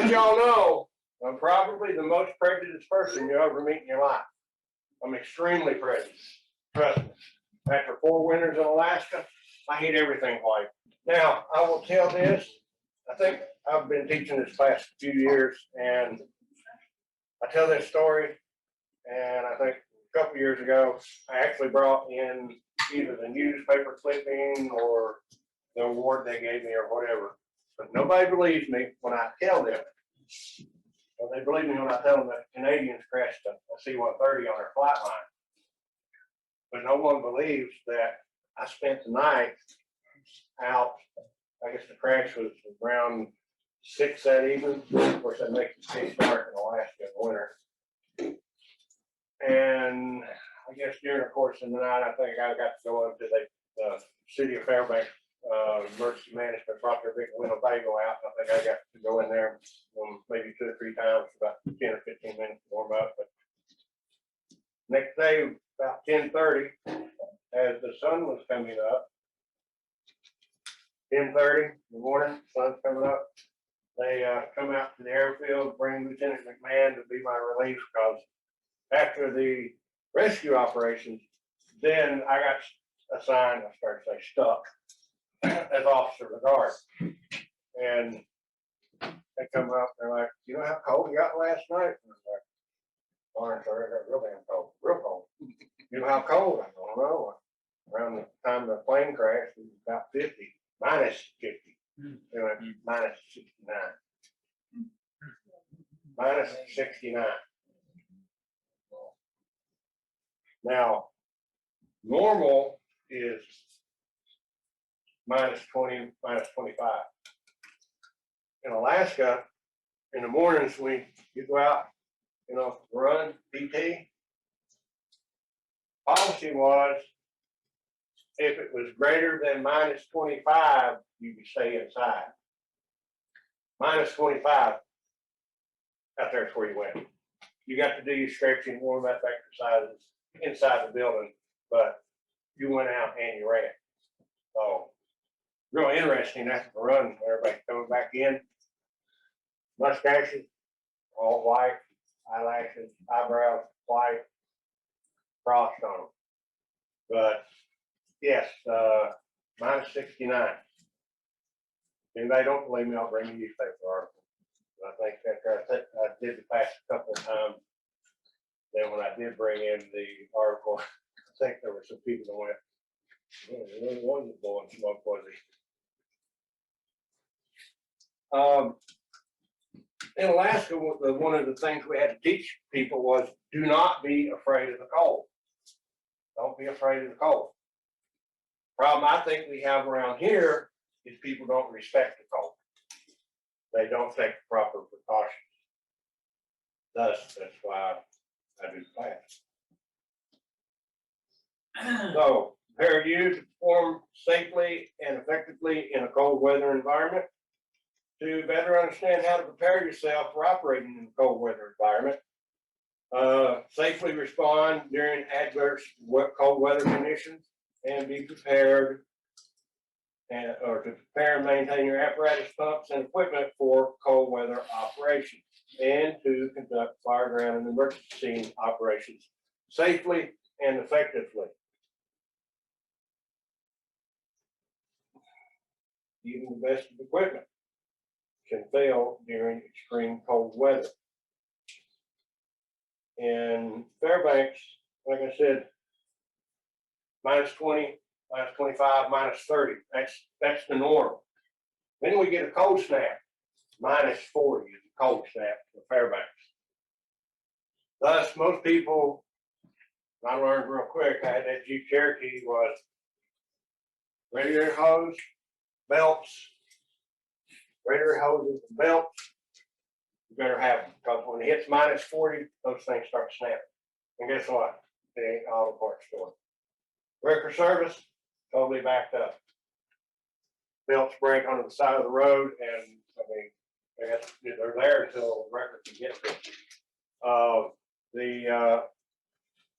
let y'all know, I'm probably the most prejudiced person you ever meet in your life. I'm extremely prejudiced. Trust me. After 4 winters in Alaska, I hate everything white. Now, I will tell this. I think I've been teaching this class a few years, and I tell this story, and I think a couple years ago, I actually brought in either the newspaper clipping or the award they gave me or whatever. But nobody believes me when I tell them. Well, they believe me when I tell them that Canadians crashed a C-130 on their flight line. But no one believes that I spent the night out. I guess the crash was around 6 that evening. Of course, that makes it pretty dark in Alaska in the winter. And I guess during the course of the night, I think I got to go up to the city of Fairbanks emergency management brought their big Winnebago out. I think I got to go in there maybe 2 or 3 times for about 10 or 15 minutes to warm up. But next day, about 10:30, as the sun was coming up, 10:30 in the morning, sun's coming up, they come out to the airfield, bring Lieutenant McMahon to be my relief, because after the rescue operations, then I got assigned, I started to say stuck, as officer of the guard. And they come up, they're like, you know how cold you got last night? And I was like, darn, sir, it got real damn cold, real cold. You know how cold? I don't know. Around the time the plane crashed, it was about 50, minus 50. Anyway, minus 69. Minus 69. Now, normal is minus 20, minus 25. In Alaska, in the mornings when you go out, run, PT, policy was if it was greater than minus 25, you could stay inside. Minus 25, out there's where you went. You got to do your stretching, warm up exercises inside the building, but you went out and you ran. So, real interesting after the run, everybody coming back in. Mustaches, all white, eyelashes, eyebrows, white, frost on them. But yes, minus 69. If anybody don't believe me, I'll bring you a newspaper article. I think that I did the past a couple of times. Then when I did bring in the article, I think there were some people that went, oh, there wasn't blowing smoke, was he? In Alaska, one of the things we had to teach people was do not be afraid of the cold. Don't be afraid of the cold. Problem I think we have around here is people don't respect the cold. They don't take the proper precautions. Thus, that's why I do the class. So, prepare you to perform safely and effectively in a cold weather environment. To better understand how to prepare yourself for operating in a cold weather environment. Safely respond during adverse cold weather conditions, and be prepared or to prepare and maintain your apparatus, pumps, and equipment for cold weather operations, and to conduct fire, ground, and emergency scene operations safely and effectively. Even the best of equipment can fail during extreme cold weather. In Fairbanks, like I said, minus 20, minus 25, minus 30. That's the norm. Then we get a cold snap. Minus 40 is a cold snap for Fairbanks. Thus, most people, I learned real quick, I had that Jeep Cherokee was radiator hose, belts, radiator hoses and belts. You better have them, because when it hits minus 40, those things start snapping. And guess what? It ain't auto parts store. Wrecker service, totally backed up. Belts break onto the side of the road, and I mean, they're there until the wrecker can get them.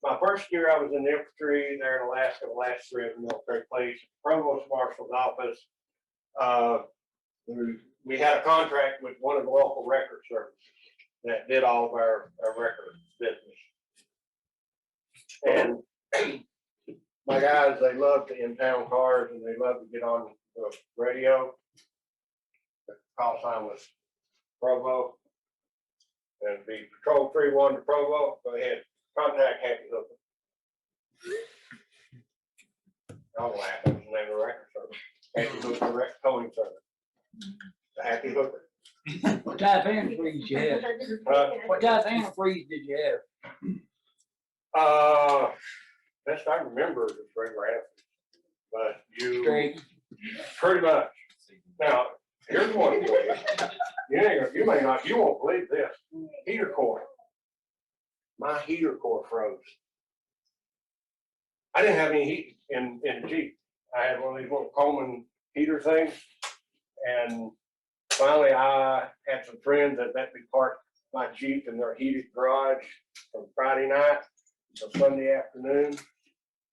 My first year I was in the infantry there in Alaska, the last 3 of the military police, provost marshal's office. we had a contract with one of the local record services that did all of our record business. And my guys, they love to impound cars and they love to get on the radio. The call sign was Provo. And it'd be Patrol 31 to Provo. Go ahead, contact Happy Hooker. I'll laugh, that's the name of the record service. Happy Hooker Record Towing Service. The Happy Hooker. What type of antifreeze you have? What type of antifreeze did you have? Best I remember is regular antifreeze. But you Straight. pretty much. Now, here's one for you. You may not, you won't believe this. Heater core. My heater core froze. I didn't have any heat in the Jeep. I had one of these little Coleman heater things. And finally I had some friends that let me park my Jeep in their heated garage from Friday night till Sunday afternoon.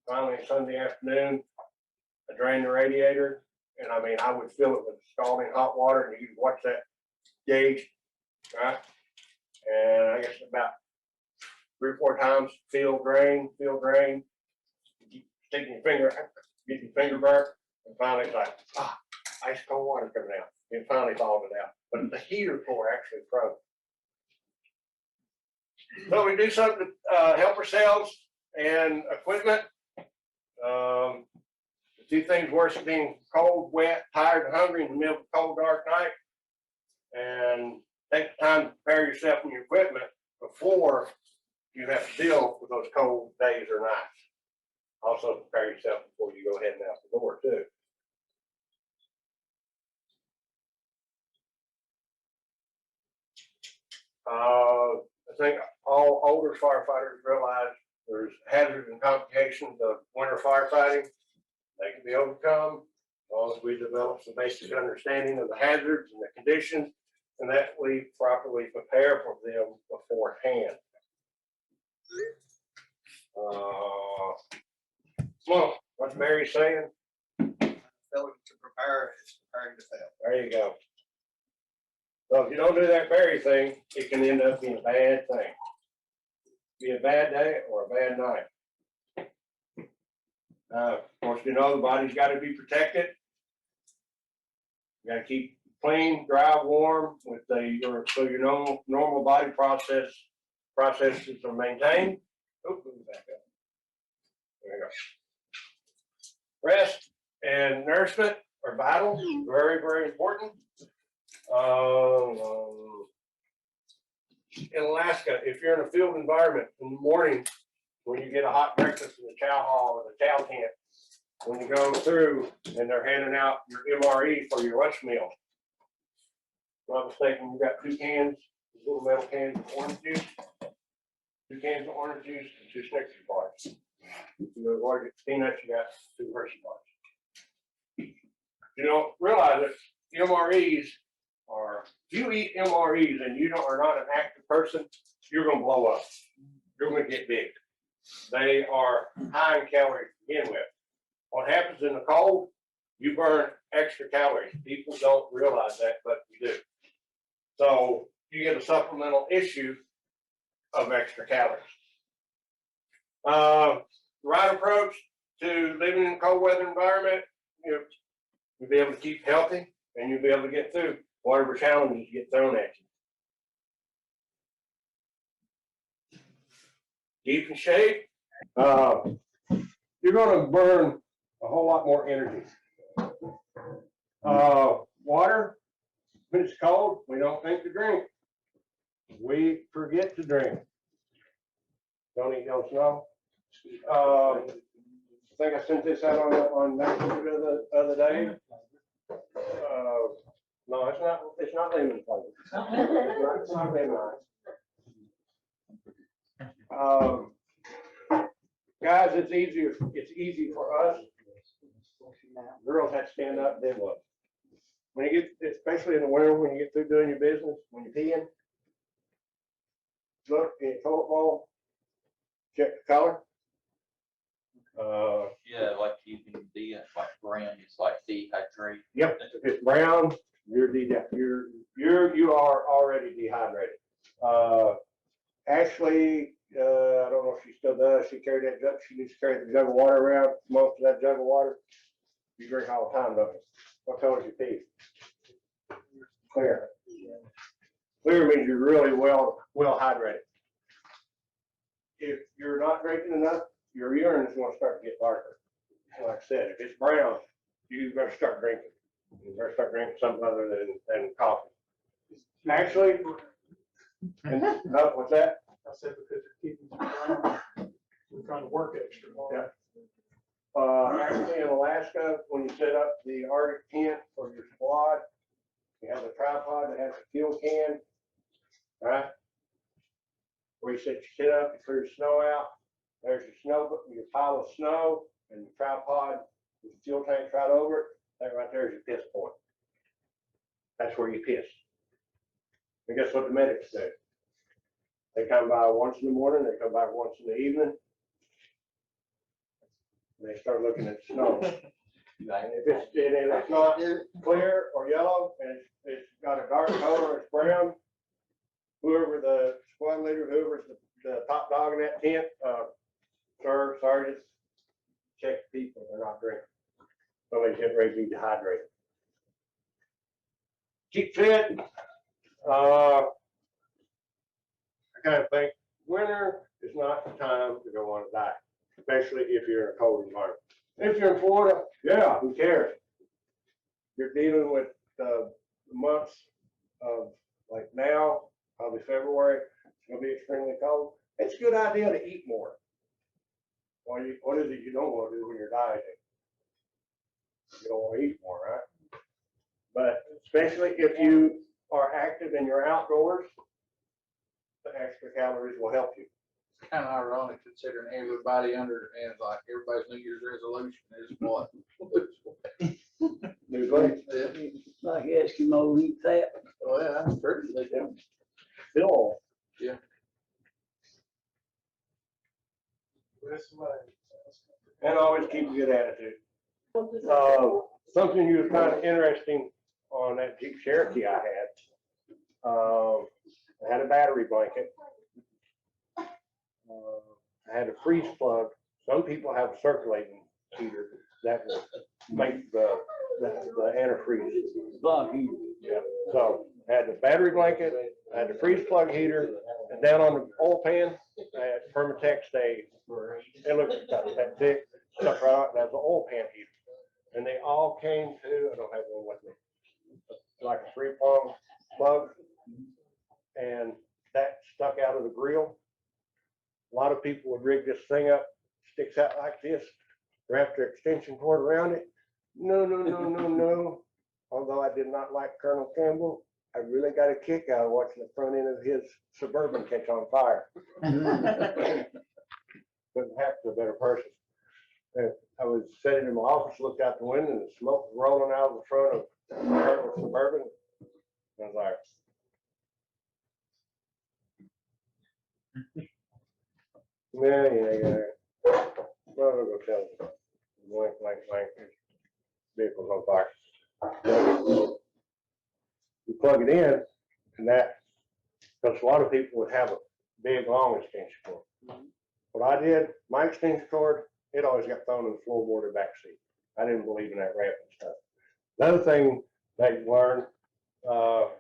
Finally Sunday afternoon, I drained the radiator. And I mean, I would fill it with scalding hot water and you could watch that gauge, right? And I guess about 3 or 4 times, feel drain, keep sticking your finger, get your finger burnt, and finally it's like, ice cold water coming out. It finally thawed it out. But the heater core actually froze. So we do something to help ourselves and equipment. The 2 things worse than being cold, wet, tired, and hungry in the middle of a cold, dark night. And take the time to prepare yourself and your equipment before you have to deal with those cold days or nights. Also prepare yourself before you go heading out the door too. I think all older firefighters realize there's hazards and complications of winter firefighting. They can be overcome as long as we develop some basic understanding of the hazards and the conditions, and that we properly prepare for them beforehand. Well, what's Barry saying? Failure to prepare is preparing to fail. There you go. So if you don't do that Barry thing, it can end up being a bad thing. Be a bad day or a bad night. Of course, you know the body's got to be protected. You got to keep clean, dry, warm with so your normal body processes are maintained. Oh, move back up. There you go. Rest and nourishment are vital, very, very important. In Alaska, if you're in a field environment in the morning, when you get a hot breakfast in the chow hall or the chow tent, when you go through and they're handing out your MRE for your lunch meal, if I'm not mistaken, you've got 2 cans, little metal cans of orange juice, 2 cans of orange juice, and 2 Snickers bars. If you order peanuts, you got 2 Hershey bars. You don't realize that MREs are, if you eat MREs and you are not an active person, you're going to blow up. You're going to get big. They are high in calories to begin with. What happens in the cold, you burn extra calories. People don't realize that, but you do. So you get a supplemental issue of extra calories. The right approach to living in a cold weather environment, you'll be able to keep healthy and you'll be able to get through whatever challenges get thrown at you. Keep in shape. You're going to burn a whole lot more energy. Water, when it's cold, we don't think to drink. We forget to drink. Don't eat no snow. I think I sent this out on Messenger the other day. No, it's not lemon flavor. It's not lemon. Guys, it's easy for us. Girls have to stand up and then look. When you get, especially in the winter, when you get through doing your business, when you're peeing, look in your toilet bowl, check the color. Yeah, like you can be like brown, it's like dehydrated. Yep, if it's brown, you are already dehydrated. Ashley, I don't know if she still does, she carried that jug, she used to carry the jug of water around, most of that jug of water. You drink all the time, don't you? What color is your teeth? Clear. Clear means you're really well hydrated. If you're not drinking enough, your urine is gonna start to get darker. Like I said, if it's brown, you better start drinking. You better start drinking something other than coffee. Actually, what's that? I said because they're keeping us around, we're trying to work extra hard. Actually in Alaska, when you set up the Arctic tent for your squad, you have a tripod that has a fuel can, right? Where you sit up, you clear your snow out. There's your pile of snow and your tripod with the fuel tank right over it. That right there is your piss point. That's where you piss. And guess what the medics do? They come by once in the morning, they come by once in the evening. And they start looking at the snow. And if it's not clear or yellow and it's got a dark color or it's brown, whoever the squad leader, whoever's the top dog in that tent, sir, sergeant, check the people, they're not drinking. Somebody's getting ready to be dehydrated. Keep fit. I kind of think winter is not the time to go on a diet, especially if you're in a cold environment. If you're in Florida, yeah, who cares? You're dealing with the months of like now, probably February, it's gonna be extremely cold. It's a good idea to eat more. What is it you don't want to do when you're dieting? You don't want to eat more, right? But especially if you are active and you're outdoors, the extra calories will help you. It's kind of ironic considering everybody and like everybody's New Year's resolution is what? Lose weight. Like Eskimo eat that. Well, yeah, that's pretty. Still, and always keep a good attitude. Something you was kind of interesting on that Jeep Cherokee I had. I had a battery blanket. I had a freeze plug. Some people have a circulating heater that will make the antifreeze. Block heater. Yeah. So I had the battery blanket, I had the freeze plug heater, and down on the oil pan, I had Permatex it looked about that thick, stuck right out, that was the oil pan heater. And they all came to, I don't have one with me, like a 3-prong plug, and that stuck out of the grill. A lot of people would rig this thing up, sticks out like this, wrap their extension cord around it. No. Although I did not like Colonel Campbell, I really got a kick out of watching the front end of his Suburban catch on fire. Couldn't happen to a better person. I was sitting in my office, looked out the window, and the smoke was rolling out of the front of Colonel Suburban. I was like, yeah. Well, I'll go tell them. Blank. Vehicle's on fire. You plug it in, and that, because a lot of people would have a big, long extension cord. What I did, my extension cord, it always got thrown in the floorboard or back seat. I didn't believe in that wrapping stuff. Another thing that you learn,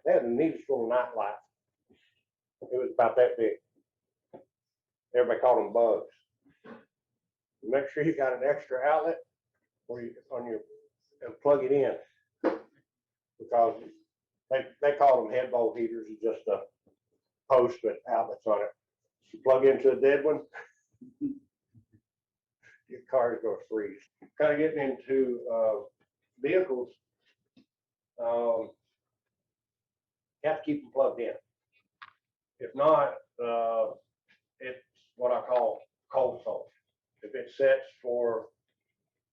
they had the neatest little night light. It was about that big. Everybody called them bugs. Make sure you got an extra outlet where you and plug it in, because they call them head bolt heaters. It's just a post with outlets on it. You plug into a dead one, your car is going to freeze. Kind of getting into vehicles, you have to keep them plugged in. If not, it's what I call cold salt. If it sets for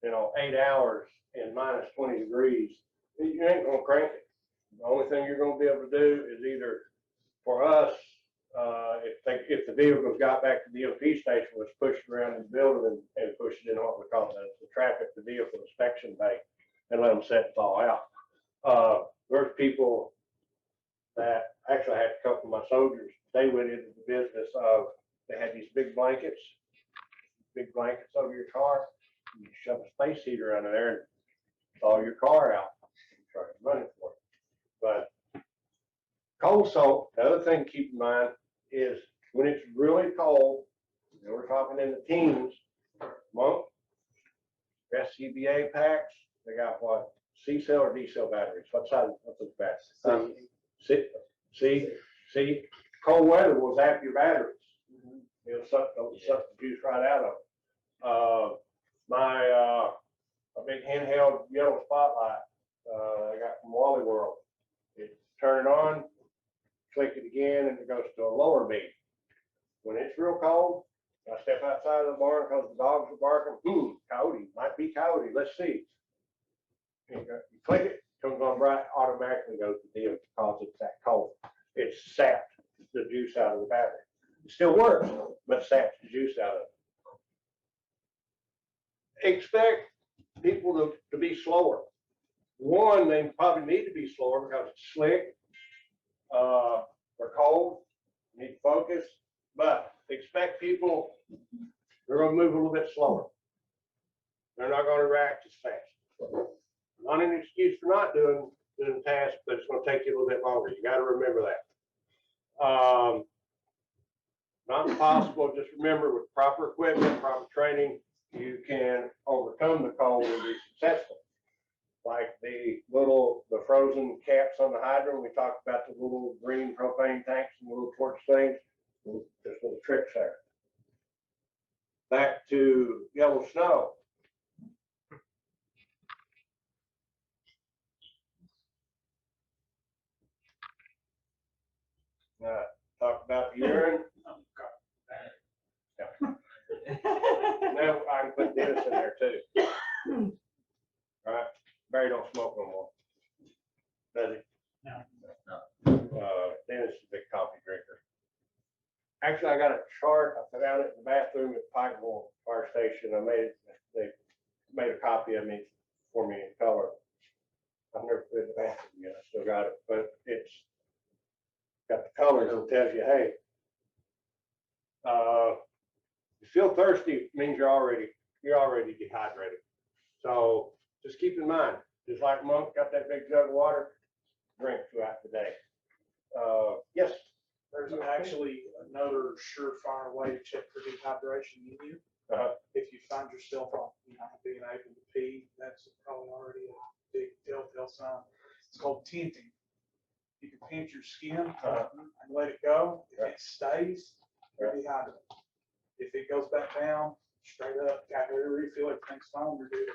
8 hours in minus 20 degrees, you ain't gonna crank it. The only thing you're gonna be able to do is either, for us, if the vehicle's got back to the DOT station, was push it around the building and push it in what we call the traffic, the vehicle inspection bay, and let them set and thaw out. there's people that, actually I had a couple of my soldiers, they went into the business of, they had these big blankets over your car. You shove a space heater under there and thaw your car out, charge money for it. But cold salt, the other thing to keep in mind is when it's really cold, and we're talking in the teens, Monk, SCBA packs, they got what, C cell or D cell batteries? What side, what's the battery? See, cold weather will zap your batteries. It'll suck the juice right out of them. A big handheld yellow spotlight, I got from Wally World. You turn it on, click it again, and it goes to a lower beam. When it's real cold, I step outside of the barn because the dogs are barking. Coyote, might be coyote, let's see. You click it, comes on bright, automatically goes to dim because it's that cold. It sapped the juice out of the battery. It still works, but saps the juice out of it. Expect people to be slower. One, they probably need to be slower because it's slick, they're cold, need to focus, but expect people, they're gonna move a little bit slower. They're not gonna react as fast. Not an excuse for not doing the task, but it's gonna take you a little bit longer. You gotta remember that. Not impossible, just remember with proper equipment, proper training, you can overcome the cold and be successful. Like the frozen caps on the hydrant, we talked about the little green propane tanks and the little torch things. There's little tricks there. Back to yellow snow. Talk about the urine. Yeah. Now I can put Dennis in there too. All right, Barry don't smoke no more. Does he? No. Dennis is a big coffee drinker. Actually, I got a chart. I put out it in the bathroom at Pikeville Fire Station. They made a copy of me for me in color. I've never put it in the bathroom yet. I still got it, but it's got the colors that tells you, hey, you feel thirsty means you're already dehydrated. So just keep in mind, just like Monk got that big jug of water, drink throughout the day. Yes. There's actually another surefire way to check for dehydration in you. If you find yourself not being able to pee, that's probably already a big telltale sign. It's called tenting. You can pinch your skin and let it go. If it stays, you're dehydrated. If it goes back down, straight up, got wherever you feel everything's fine, you're good.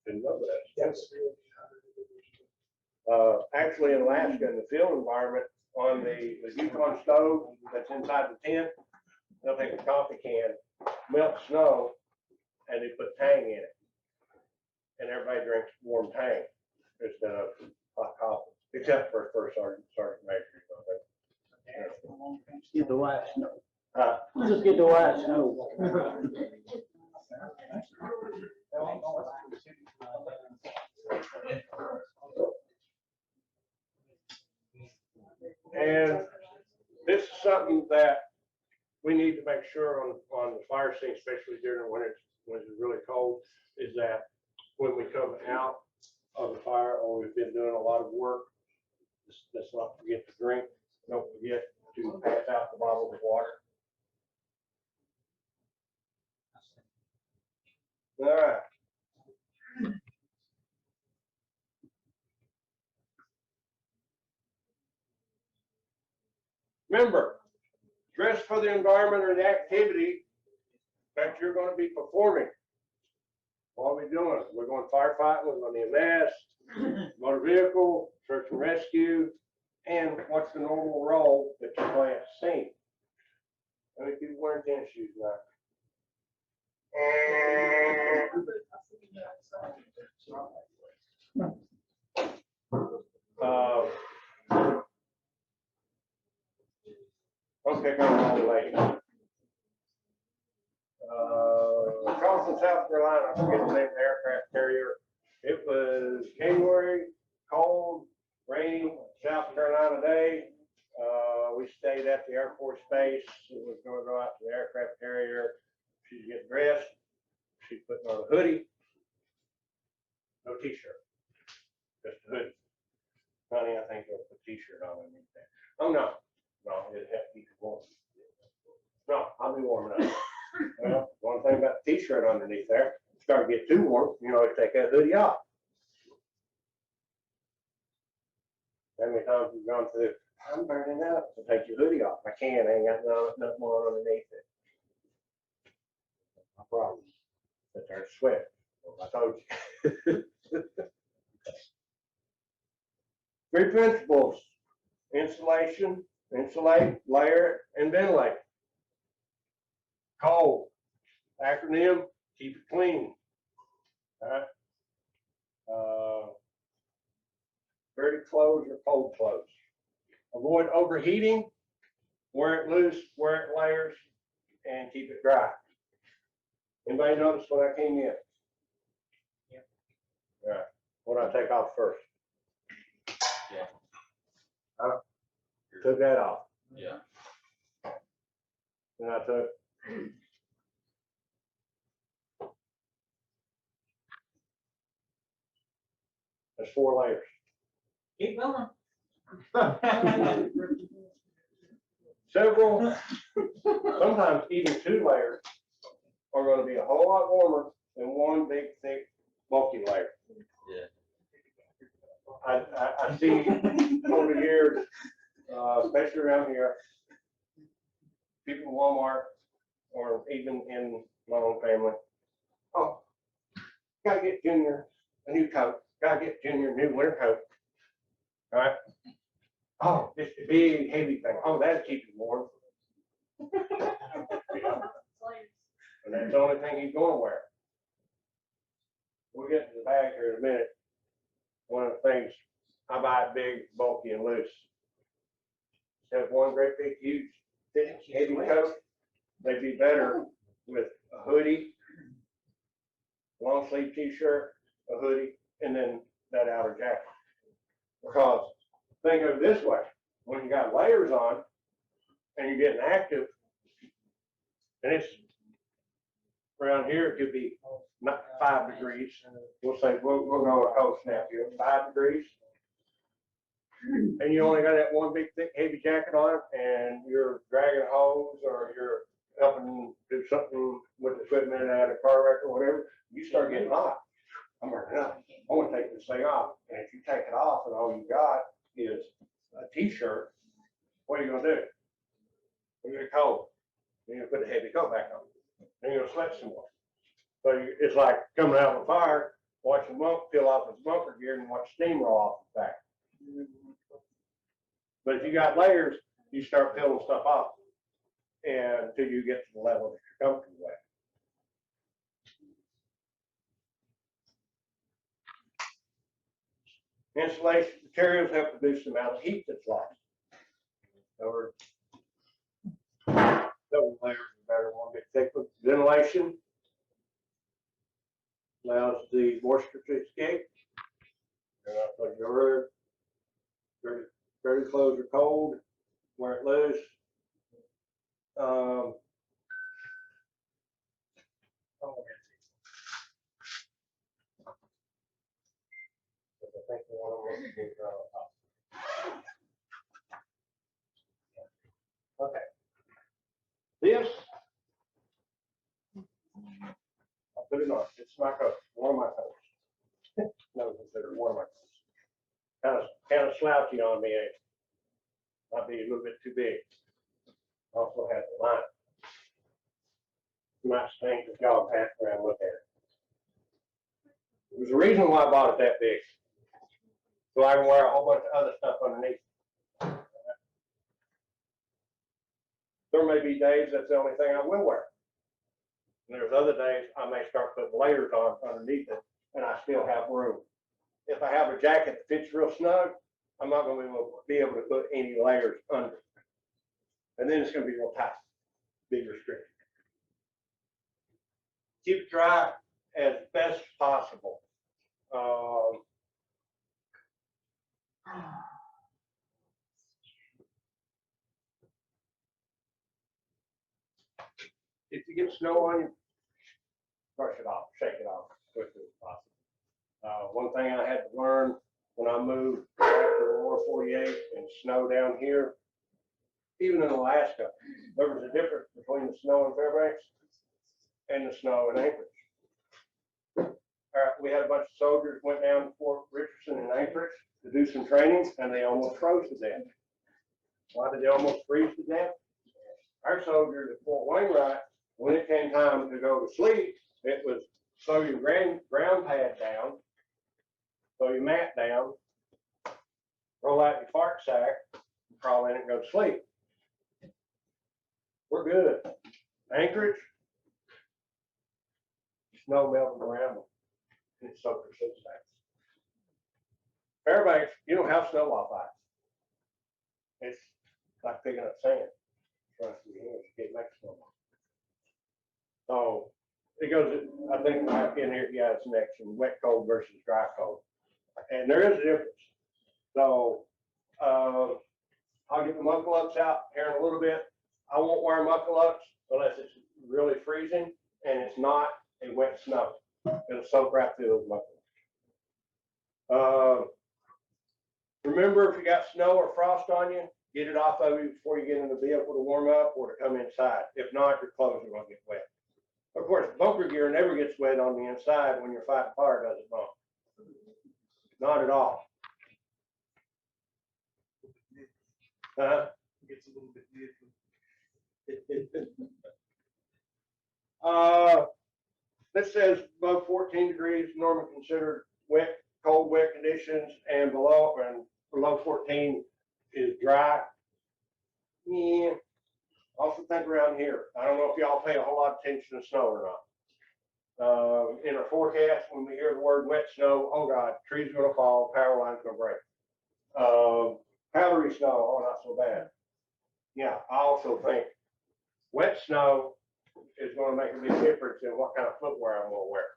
Didn't know that. Yes. Actually in Alaska, in the field environment, on the Yukon stove that's inside the tent, they'll take a coffee can, melt snow, and they put Tang in it. And everybody drinks warm Tang instead of hot coffee, except for First Sergeant Major. Get the white snow. Just get the white snow. And this is something that we need to make sure on the fire scene, especially during when it's really cold, is that when we come out of the fire or we've been doing a lot of work, let's not forget to drink. Don't forget to pass out the bottle of water. All right. Remember, dress for the environment or the activity that you're going to be performing. What are we doing? We're going firefighting, we're going EMS, motor vehicle, search and rescue, and what's the normal role that you play at the scene? How many people wearing tennis shoes now? Okay, go on, ladies. Charleston, South Carolina, I forget the name of the aircraft carrier. It was January, cold, rainy, South Carolina day. We stayed at the Air Force Base. She was gonna go out to the aircraft carrier. She's getting dressed. She's putting on a hoodie. No t-shirt, just a hoodie. Honey, I think they'll put a t-shirt on underneath that. Oh, no, it'd have to keep it warm. No, I'll be warm enough. Well, one thing about the t-shirt underneath there, start to get too warm, take that hoodie off. How many times you've gone through, I'm burning up, so take your hoodie off. I can't, I ain't got nothing more underneath it. My problem, that there's sweat. I told you. 3 principles: insulation, insulate, layer, and ventilate. Cold, acronym, keep it clean. Dirty clothes or cold clothes. Avoid overheating, wear it loose, wear it layers, and keep it dry. Anybody notice when I came in? Yep. Yeah. What I take off first? Yeah. I took that off. Yeah. And I took there's 4 layers. Keep going. Several, sometimes even 2 layers are going to be a whole lot warmer than one big, thick, bulky layer. Yeah. I see over the years, especially around here, people in Walmart or even in my own family, oh, gotta get Junior a new coat, gotta get Junior a new winter coat. All right? Oh, this big, heavy thing. Oh, that'll keep you warm. Yeah. And that's the only thing he's gonna wear. We'll get to the bag here in a minute. One of the things, I buy it big, bulky, and loose. Instead of one great big, huge, thick, heavy coat, they'd be better with a hoodie, long sleeve t-shirt, a hoodie, and then that outer jacket. Because think of it this way, when you got layers on and you're getting active, and it's around here, it could be not 5 degrees. We'll say we'll go a cold snap here, 5 degrees. And you only got that one big thick heavy jacket on, and you're dragging a hose or you're helping do something with the equipment at a car wreck or whatever, you start getting hot. I'm burning up. I want to take this thing off. And if you take it off and all you got is a t-shirt, what are you gonna do? You're gonna get cold. You're gonna put the heavy coat back on. Then you're gonna sweat some more. So it's like coming out of a fire, watching smoke peel off his bunker gear and watch steam roll off the back. But if you got layers, you start peeling stuff off, and until you get to the level that you're comfortable with. Insulation materials help reduce the amount of heat that's lost. Or double layers is better, one bit thicker. Ventilation allows the moisture to escape. And I told you earlier, dirty clothes are cold, wear it loose. I think the one I'm looking at, okay. This, I'll put it on. It's my coat, one of my coats. No, consider one of my coats. Kind of slouchy on me, eh? Might be a little bit too big. Also has the line. You might stink if y'all pass around and look at it. There's a reason why I bought it that big. So I can wear a whole bunch of other stuff underneath. There may be days that's the only thing I will wear. And there's other days I may start putting layers on underneath it and I still have room. If I have a jacket that fits real snug, I'm not going to be able to put any layers under. And then it's going to be real tight, be restricted. Keep it dry as best possible. If you get snow on you, brush it off, shake it off as quickly as possible. One thing I had to learn when I moved after War 48 and snow down here, even in Alaska, there was a difference between the snow in Fairbanks and the snow in Anchorage. We had a bunch of soldiers went down to Fort Richardson in Anchorage to do some training, and they almost froze to death. Why did they almost freeze to death? Our soldiers at Fort Wainwright, when it came time to go to sleep, it was throw your ground pad down, throw your mat down, roll out your fart sack, crawl in and go to sleep. We're good. Anchorage, snow melting around them. It's so persistent. Fairbanks, you don't have snow off ice. It's like picking up sand. Trust me, you can't make snow. So it goes, I think right in here, yeah, it's next in wet cold versus dry cold. And there is a difference. So I'll get the muckle ups out here in a little bit. I won't wear muckle ups unless it's really freezing and it's not a wet snow. It'll soak right through those muckle ups. Remember, if you got snow or frost on you, get it off of you before you get in the vehicle to warm up or to come inside. If not, your clothes are going to get wet. Of course, bunker gear never gets wet on the inside when you're fighting fire, does it, Bump? Not at all. Gets a little bit different. This says above 14 degrees, normally considered wet, cold, wet conditions, and below 14 is dry. Yeah. Also think around here. I don't know if y'all pay a whole lot of attention to snow or not. In our forecast, when we hear the word wet snow, oh God, trees are gonna fall, power lines gonna break. Powdery snow, oh, not so bad. Yeah, I also think wet snow is gonna make a big difference in what kind of footwear I'm gonna wear.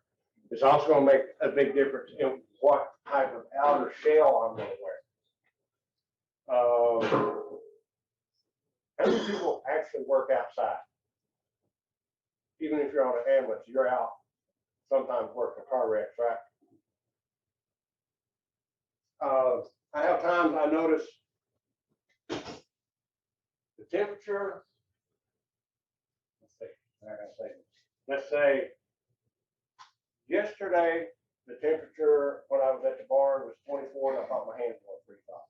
It's also gonna make a big difference in what type of outer shell I'm gonna wear. How many people actually work outside? Even if you're on an ambulance, you're out sometimes working car wrecks, right? I have times I notice the temperature. Let's say yesterday the temperature when I was at the barn was 24 and I thought my hands were pretty hot.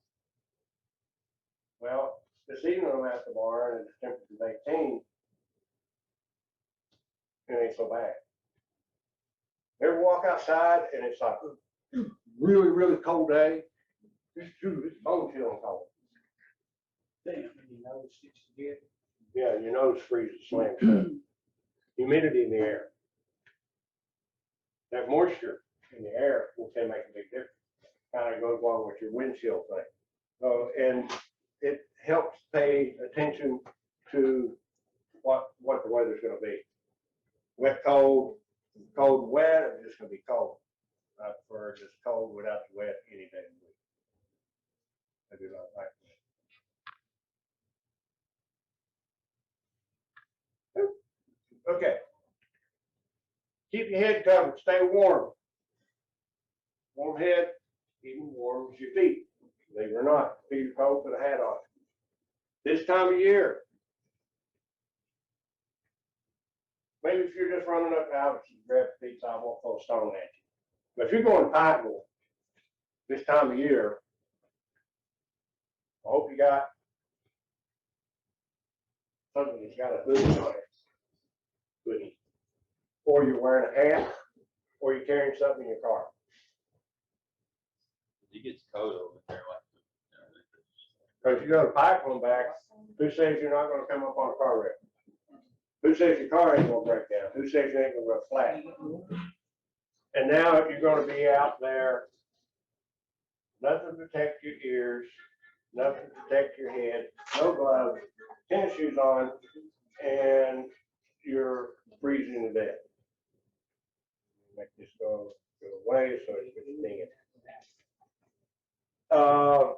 Well, this evening I'm at the barn and the temperature is 18. It ain't so bad. Ever walk outside and it's like really, really cold day? It's bone chilling cold. Damn, you know, it sticks together. Yeah, your nose freezes, slams shut. Humidity in the air. That moisture in the air can make a big difference. Kind of goes along with your windshield thing. And it helps pay attention to what the weather's going to be. Wet, cold, cold, wet, or just going to be cold. I prefer just cold without the wet any day of the week. I do not like that. Okay. Keep your head covered. Stay warm. Warm head, even warm as your feet. Believe it or not, feet are cold, put a hat on. This time of year, maybe if you're just running up the house and grab a pizza, I won't throw a stone at you. But if you're going to Pikeville this time of year, I hope you got something that's got a hoodie on it. Hoodie. Or you're wearing a hat, or you're carrying something in your car. It gets cold over there, like. Because you go to Pikeville and back, who says you're not going to come up on a car wreck? Who says your car ain't going to break down? Who says you ain't going to go flat? And now you're going to be out there, nothing to protect your ears, nothing to protect your head, no gloves, tennis shoes on, and you're freezing to death. Make this go away so it's stinging. Hands,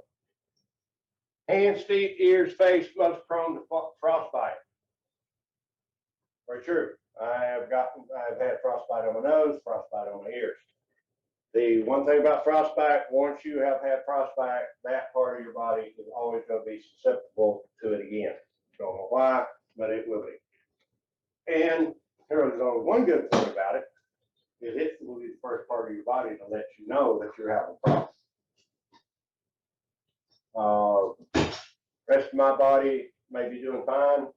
feet, ears, face, most prone to frostbite. Very true. I've had frostbite on my nose, frostbite on my ears. The one thing about frostbite, once you have had frostbite, that part of your body is always going to be susceptible to it again. Don't know why, but it will be. And there's only one good thing about it, is it will be the first part of your body to let you know that you're having problems. Rest of my body may be doing fine.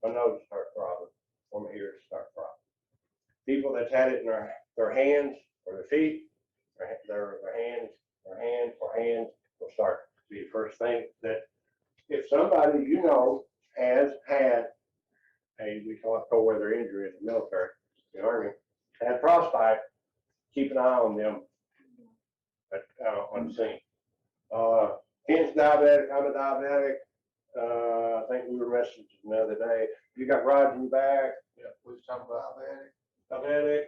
My nose starts throbbing, or my ears start throbbing. People that's had it in their hands or their feet, their hands will start to be the first thing that if somebody you know has had we call it cold weather injury in the military, the Army, had frostbite, keep an eye on them on the scene. Hence diabetic, I'm a diabetic. I think we were messaging the other day. You got rods in your back. Yeah, we was talking about Diabetic,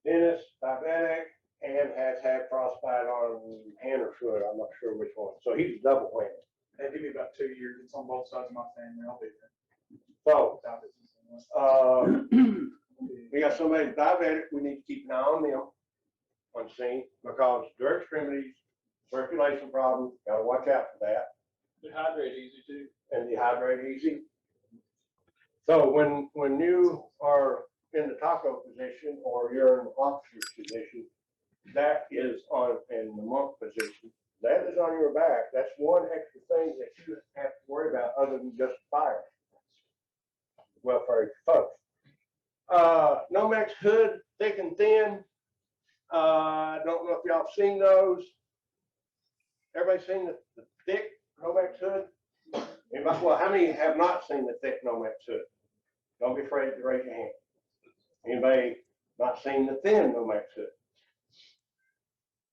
Dennis, diabetic, and has had frostbite on hand or foot. I'm not sure which one. So he's double whammy. Hey, give me about 2 years. It's on both sides of my family. I'll be there. So, we got somebody that's diabetic. We need to keep an eye on them on scene because their extremities, circulation problems, got to watch out for that. dehydrate easy too. And dehydrate easy. So when you are in the taco position or you're in the officer's position, that is in the monk position, that is on your back. That's one extra thing that you have to worry about other than just fire. Well, for folks. Nomex hood, thick and thin. I don't know if y'all have seen those. Everybody seen the thick Nomex hood? Anybody, well, how many have not seen the thick Nomex hood? Don't be afraid to raise your hand. Anybody not seen the thin Nomex hood?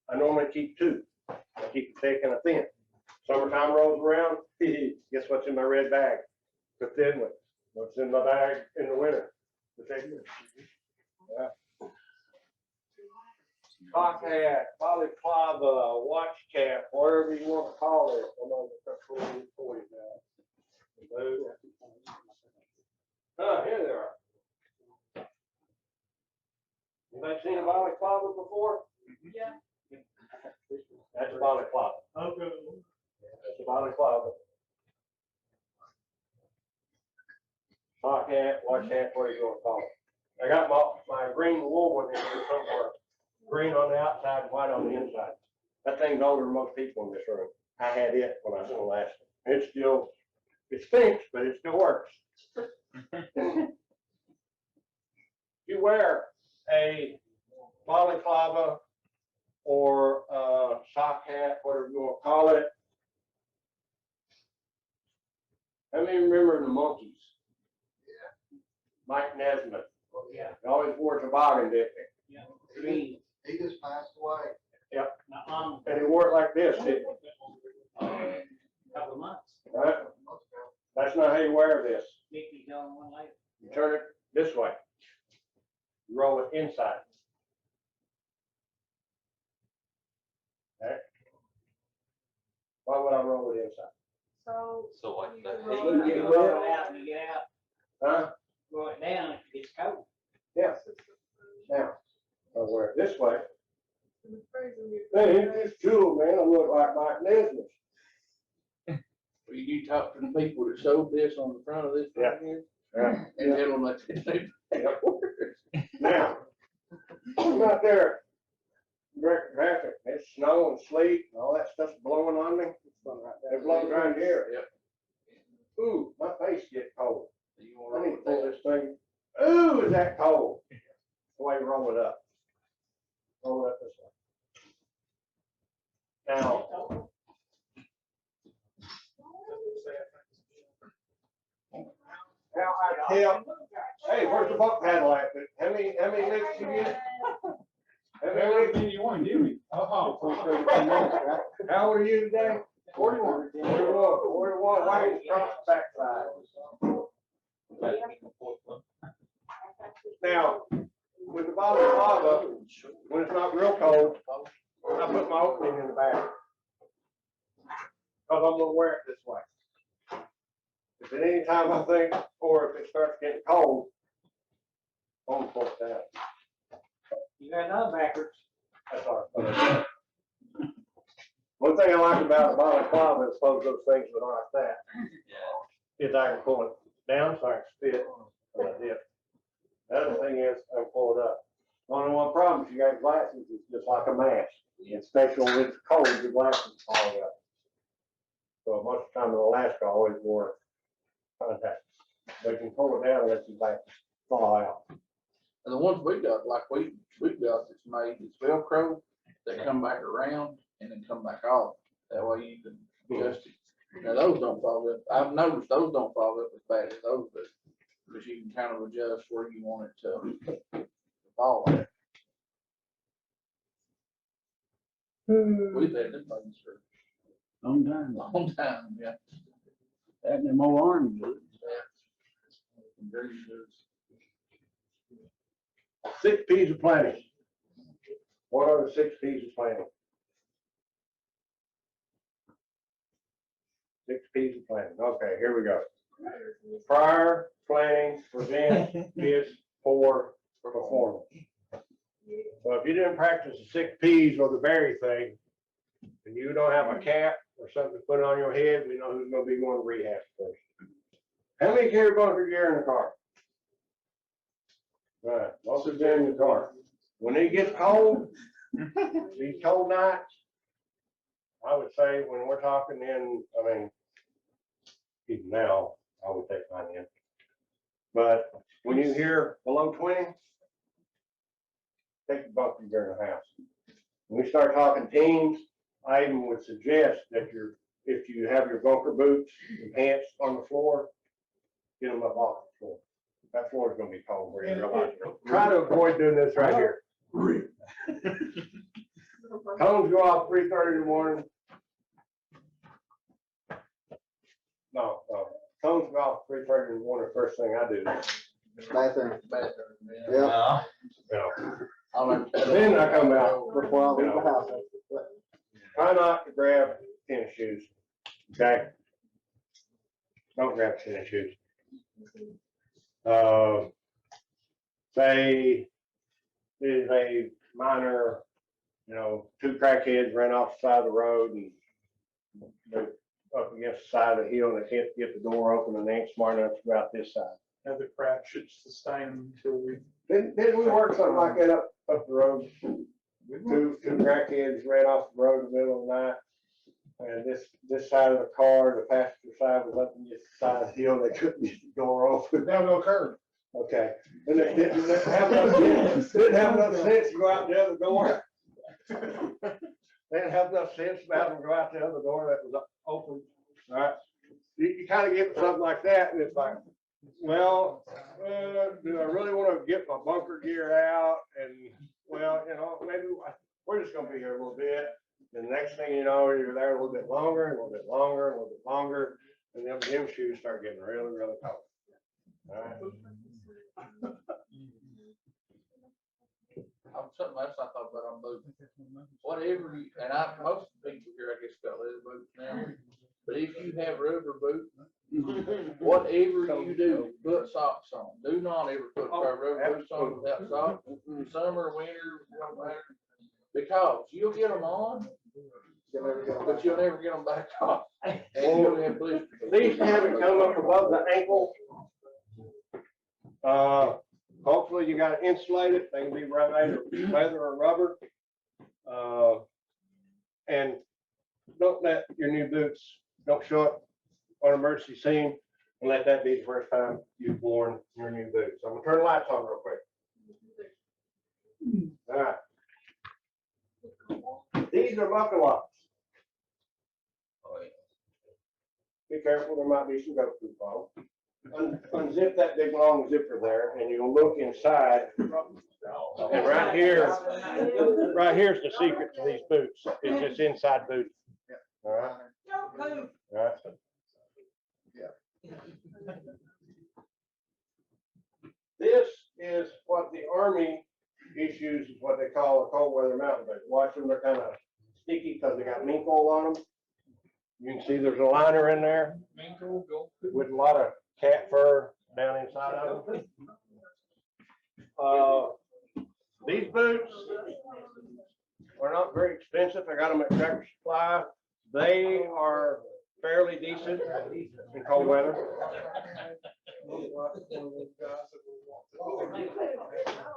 I normally keep two. I keep a thick and a thin. Summertime rolls around, guess what's in my red bag? The thin one. What's in my bag in the winter? The thick one. Yeah. Cock hat, balaclava, watch cap, whatever you want to call it. I'm on the for you now. Here they are. Anybody seen a balaclava before? Yeah. That's a balaclava. Okay. That's a balaclava. Sock hat, watch hat, whatever you want to call it. I got my green wool one in here somewhere. Green on the outside, white on the inside. That thing's older than most people in this room. I had it when I was in Alaska. It stinks, but it still works. You wear a balaclava or a sock hat, whatever you want to call it. How many remember the Monkees? Yeah. Mike Nesmith. Oh, yeah. He always wore toboggan, didn't he? Yeah. Green. He just passed away. Yep. Now, And he wore it like this, didn't couple of months. he? Right? That's not how you wear this. Mickey going one later. You turn it this way. You roll it inside. Okay. Why would I roll it inside? So like the You heat. can roll it out when you get out, Huh? roll it down if it gets cold. Yeah. Now, I'll wear it this way. Hey, it's cool, man. I look like Mike Nesmith. Well, you talk to the people that showed this on the front of this Yeah. right here, Yeah. and tell them that they Now, I'm out there, direct traffic, it's snow and sleet, and all that stuff's blowing on me. It blows right here. Yep. Ooh, my face gets cold. You wanna I need to roll pull it this thing. Ooh, is that cold? The way you roll it up. Roll it up this way. Now, now I tell, hey, where's the buck paddle at? How many licks you get? How many licks? You want to give me? How old are you today? 41. 41. Why is it across the backside? Now, with the balaclava, when it's not real cold, I put my opening in the back. gonna wear it this way. If at any time I think, or if it starts getting cold, I'm gonna pull it down. You got none backwards. That's all right. One thing I like about a balaclava as opposed to those things that are like that, is I can pull it down so I can fit like this. The other thing is I can pull it up. Only one problem is you got glasses, it's just like a mask. Especially when it's cold, your glasses fall up. So most of the time in Alaska, I always wore contacts. But you can pull it down and let your glasses fall out. And the ones we got, like we've got that's made, it's Velcro, they come back around and then come back off. That way you can adjust it. Now those don't fall up. I've noticed those don't fall up as bad as those do. Because you can kind of adjust where you want it to fall at. We've had them things for Long a time. long time, yeah. That and them old army boots. 6 P's of planning. What are the 6 P's of planning? 6 P's of planning. Okay, here we go. Prior, planning, prevent, is, for, perform. So if you didn't practice the 6 P's or the berry thing, and you don't have a cap or something to put on your head, we know who's gonna be going to rehab first. How many carry bunker gear in the car? Right, most of them in the car. When it gets cold, these cold nights, I would say when we're talking in, I mean, even now, I would take mine in. But when you hear below 20, take the bunker gear in the house. When we start talking teens, I even would suggest that if you have your bunker boots and pants on the floor, get them up off the floor. That floor is gonna be cold where you realize. Try to avoid doing this right here. Cones go off 3:30 in the morning. No, cones go off 3:30 in the morning, first thing I do. Bathroom. Yeah. Yeah. Then I come out. Before I leave the house. Try not to grab tennis shoes, okay? Don't grab tennis shoes. Say there's a minor, 2 crackheads ran off the side of the road and they're up against the side of the hill and they can't get the door open and they ain't smart enough to go out this side. And the crowd should sustain until we. Didn't we work something like that up the road? Two crackheads ran off the road in the middle of the night. And this side of the car, the passenger side was up against the side of the hill. They couldn't get the door open. Now no curb. Okay. And they didn't have enough sense to go out the other door. They didn't have enough sense to have them go out the other door that was open. All right. You kind of get something like that, and it's like, well, do I really want to get my bunker gear out? And well, maybe we're just going to be here a little bit. And the next thing you know, you're there a little bit longer, and a little bit longer, and a little bit longer, and then them shoes start getting really, really cold. All right. Something else I thought about on boots. Whatever you, and most people here, I guess, got leather boots now. But if you have rubber boots, whatever you do, put socks on. Do not ever put a pair of rubber boots on without socks. Summer, winter, don't matter. Because you'll get them on, but you'll never get them back off. And you'll have blisters. These haven't come up above the ankle. Hopefully you got it insulated. They can be leather or rubber. And don't let your new boots, don't show up on an emergency scene and let that be the first time you've worn your new boots. I'm gonna turn the lights on real quick. All right. These are buckle locks. Be careful, there might be some ghost poop on them. Unzip that big long zipper there and you'll look inside. And right here is the secret to these boots. It's this inside boot. All right. All right. This is what the Army issues, is what they call a cold weather mountain boot. Watch them, they're kind of sticky because they got mink oil on them. You can see there's a liner in there with a lot of cat fur down inside of them. These boots are not very expensive. I got them at Tractor Supply. They are fairly decent in cold weather.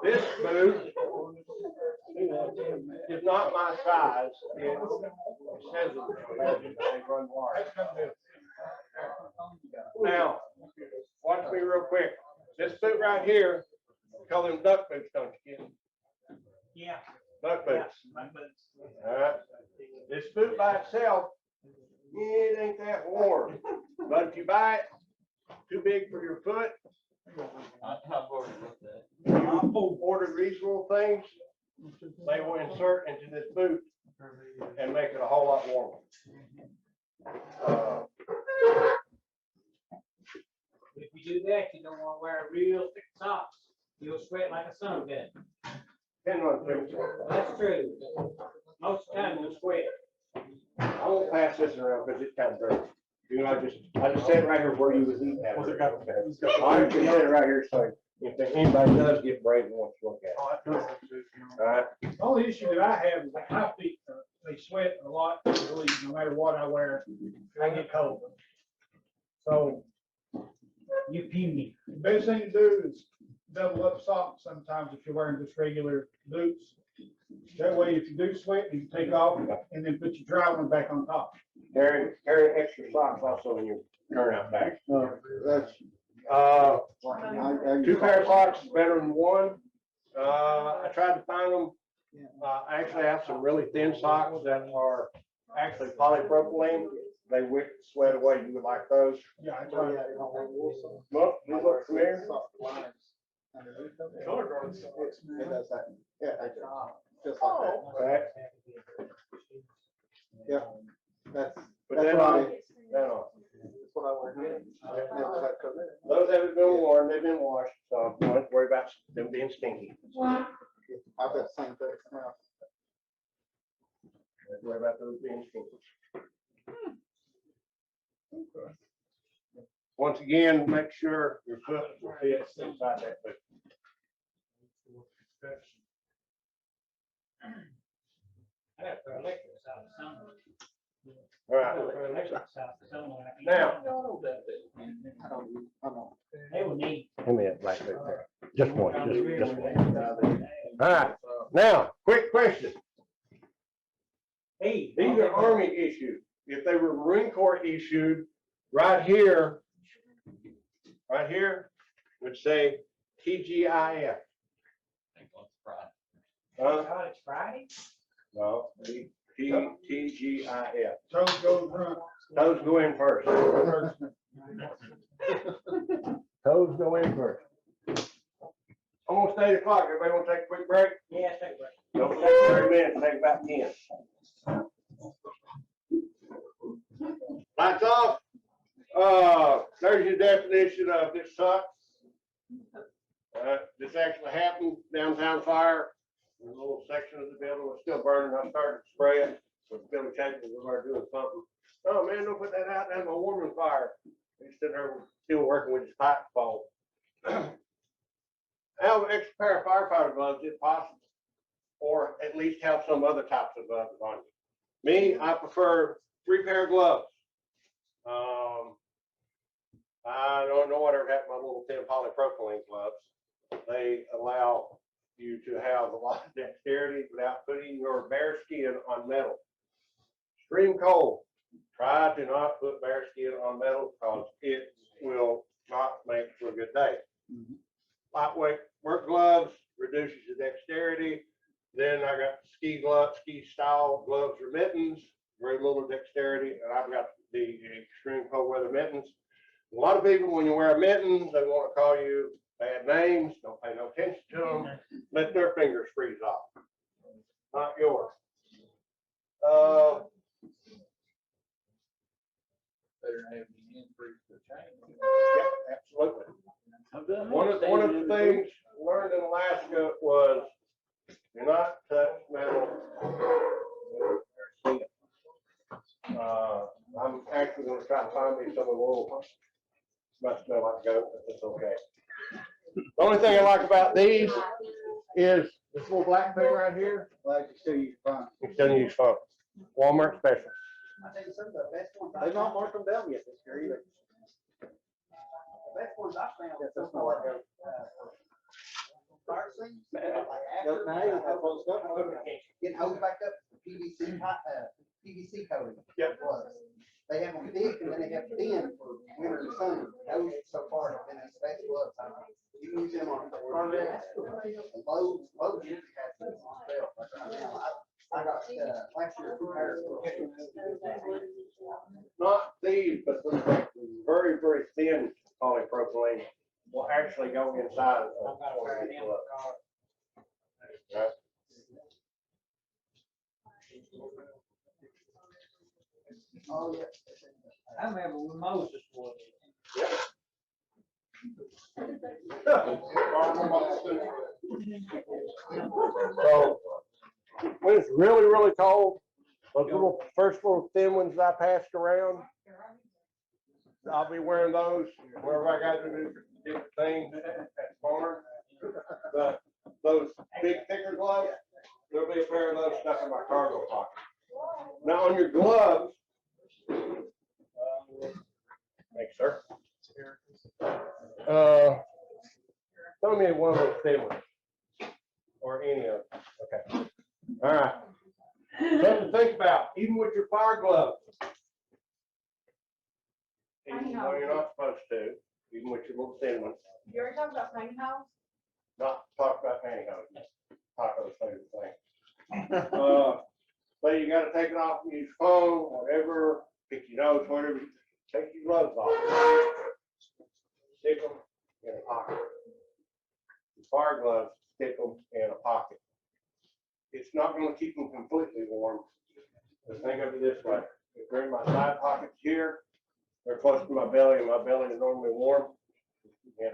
This boot is not my size. It says they run large. Now, watch me real quick. This boot right here, we call them duck boots, don't you, kid? Yeah. Duck boots. All right. This boot by itself, it ain't that warm. But if you buy it too big for your foot, I've already looked at it. ordered reasonable things, they will insert into this boot and make it a whole lot warmer. If you do that, you don't want to wear real thick socks. You'll sweat like a son of a gun. Depending on the temperature. That's true. Most of the time you'll sweat. I won't pass this around because it's kind of dirty. You know, I just set it right here where you was eating at. I just set it right here so if anybody does get brave and wants to look at it. All right. The only issue that I have is that my feet, they sweat a lot, really, no matter what I wear, I get cold. So, You puny. the best thing to do is double up socks sometimes if you're wearing just regular boots. That way, if you do sweat, you can take off and then put your dry one back on top. Carry extra socks also in your turnout bag. That's. 2 pair of socks is better than 1. I tried to find them. I actually have some really thin socks that are actually polypropylene. They wick the sweat away. You would like those? Yeah, I try. Look, these look familiar. Color guard. It does that. Yeah, just like that. Right. Yeah. That's Put That's that what on. I- That on. what I wear. Those haven't been worn. They've been washed, so don't worry about them being stinky. I've got the same thing now. Don't worry about those being stinky. Once again, make sure your foot will fit inside that boot. I got to throw electrics out somewhere. All I right. got to throw electrics out somewhere. Now, I don't. They will need. give me that black boot there. Just one, just one. All right. Now, quick question. Hey. These are Army issued. If they were Marine Corps issued, right here would say TGIF. I think on Friday. God, it's Friday? No, TGIF. Toes go front. Toes go in first. Toes go in first. Almost 8 o'clock. Everybody want to take a quick break? Yeah, take a break. Don't take 30 minutes, take about 10. Lights off. There's your definition of this sucks. This actually happened, downtown fire. A little section of the building was still burning. I started to spray it. So Billy Chapin was there doing something. Oh man, don't put that out. That's my warming fire. He's sitting there still working with his pipe bomb. Have an extra pair of firefighter gloves if possible, or at least have some other types of gloves on you. Me, I prefer 3 pair of gloves. I don't know whatever happened to my little thin polypropylene gloves. They allow you to have a lot of dexterity without putting your bare skin on metal. Extreme cold. Try to not put bare skin on metal because it will not make for a good day. Lightweight work gloves reduces the dexterity. Then I got ski style gloves or mittens, very little dexterity, and I've got the extreme cold weather mittens. A lot of people, when you wear mittens, they want to call you bad names. Don't pay no attention to them. Let their fingers freeze off. Not yours. Better have the increase the change. Yeah, absolutely. One of the things learned in Alaska was do not touch metal. I'm might find me some of the little, must smell like goat, but it's okay. The only thing I like about these is this little black thing right here. Like you still use fine. You still use phone. Walmart special. I think some of the best ones. They've not marked them down yet this year either. The best ones I found. Yes, that's not like goat. Goat nay, that's what it's got. Getting hosed back up, PVC, PVC coating. Yep. They have them thick and then they have thin for winter and summer. Those so far have been the best gloves. You can use them on Corvettes. Lowe's usually has them on sale. I got, last year, 2 pairs. Not these, but the very, very thin polypropylene will actually go inside of one of these gloves. Right? Oh, yeah. I remember when Moses was. So when it's really, really cold, those first little thin ones I passed around, I'll be wearing those wherever I got to do different things at the farm. But those big thicker gloves, there'll be a pair of those stuck in my cargo pocket. Now on your gloves, thanks, sir. Tell me one of those thin ones, or any of them. Okay. All right. Something to think about, even with your fire gloves. Even though you're not supposed to, even with your little thin ones. You already talked about pantyhose? Not talk about pantyhose. Talk about the same thing. But you gotta take it off and use phone, whatever, pick your nose, whatever, take your gloves off. Stick them in a pocket. The fire gloves, stick them in a pocket. It's not gonna keep them completely warm. But think of it this way, if they're in my side pockets here, they're close to my belly, and my belly is normally warm. Okay.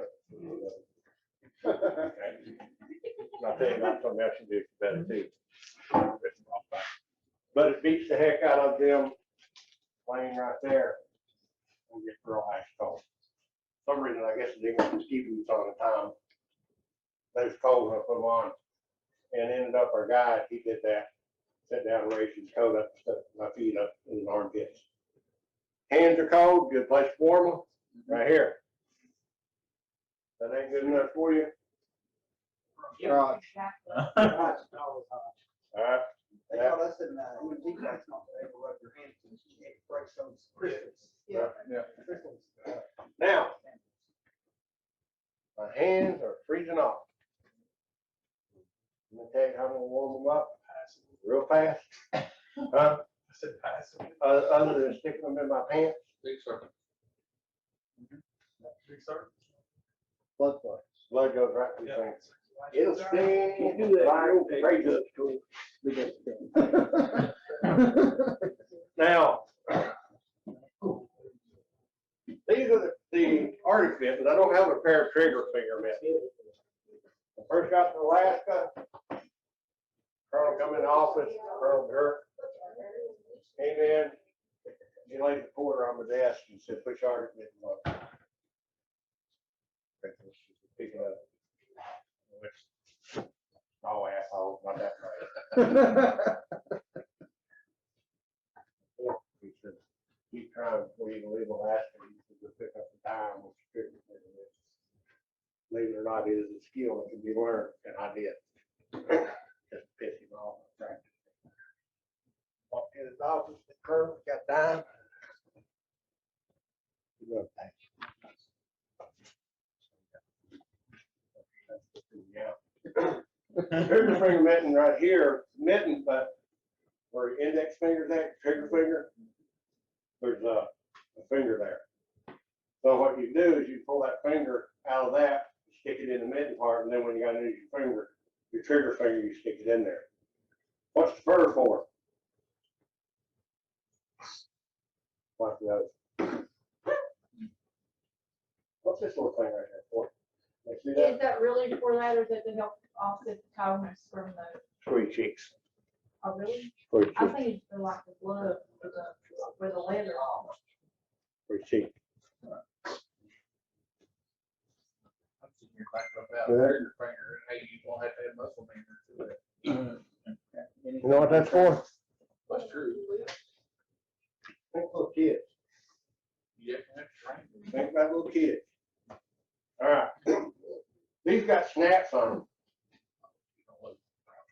I'll tell you about something else you do better too. But it beats the heck out of them laying right there and get real ice cold. For some reason, I guess it didn't keep them on the time. They was cold when I put them on. And ended up our guy, he did that. Sat down and raised his coat up, stuck my feet up in his armpits. Hands are cold, good place to warm them, right here. That ain't good enough for you? Right. All right. They got us in, EMT class not to ever rub your hands and it breaks those crystals. Yeah. Crystals. Now, my hands are freezing off. I'm gonna tell you how I'm gonna warm them up real fast. Huh? I said pass. Other than sticking them in my pants. Big circle. Blood flow. Blood goes right through the Yeah. pants. It'll sting like crazy. Now, these are the Arctic mittens. I don't have a pair of trigger finger mittens. I first got to Alaska. Colonel come in the office, Colonel Dirk came in. He laid the quarter on my desk and said, "Put your Arctic mittens on." Pick it up. Oh, asshole, not that right. He said, "Keep trying before you can leave Alaska. You can pick up the time with your trigger finger." Believe it or not, it is a skill that can be learned, and I did. Just piss him off. Walked in his office, the Colonel got dime. Trigger finger mitten right here, mitten, but where your index finger's at, trigger finger, there's a finger there. So what you do is you pull that finger out of that, stick it in the mitten part, and then when you gotta use your finger, your trigger finger, you stick it in there. What's the fur for? Like those. What's this little thing right here for? You see that? Is that really for that, or is it to help offset the tones from the, Squeeze cheeks. oh, really? Squeeze I cheeks. think it's for like the glove, for the leather. Pretty cheap. I'm sitting here thinking about trigger finger, and hey, you won't have to have muscle memory to it. You know what that's for? That's true. Think little kids. You have to have training. Think about little kids. All right. These got snaps on them.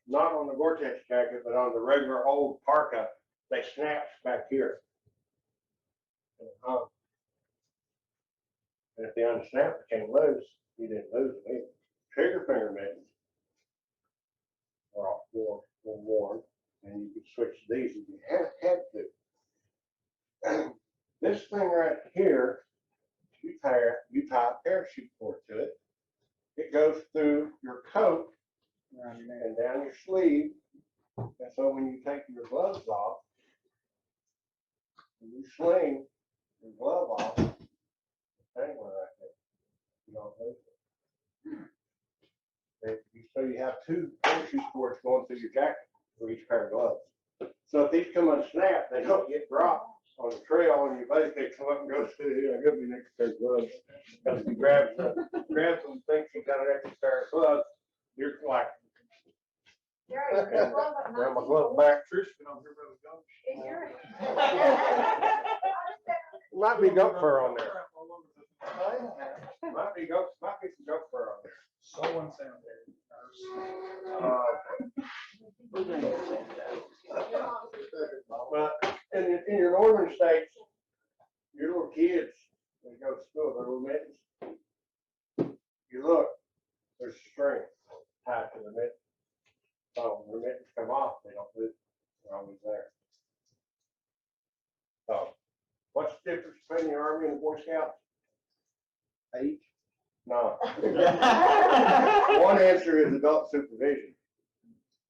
Not on the Gore-Tex jacket, but on the regular old parka. They snap back here. And if they unsnap, it came loose. You didn't lose it either. Trigger finger mittens are all worn, and you could switch to these if you had to. This thing right here, you tie a parachute cord to it. It goes through your coat and down your sleeve. And so when you take your gloves off, and you sling your glove off, hang one right there. You don't lose it. So you have two parachute cords going through your jacket for each pair of gloves. So if these come unsnapped, they don't get dropped on the trail on your bike. They come up and go through here. I got me next pair of gloves. Because if you grab them, thinks you got an extra pair of gloves, you're like, grab my glove back. Is yours? Might be goat fur on there. Might be some goat fur on there. So unsanitary. But in your northern states, your little kids, they go to school, their little mittens. You look, there's a string tied to the mitten. So when the mittens come off, they don't lose. They're always there. So, what's the difference between the Army and the Boy Scouts? Age? No. One answer is adult supervision.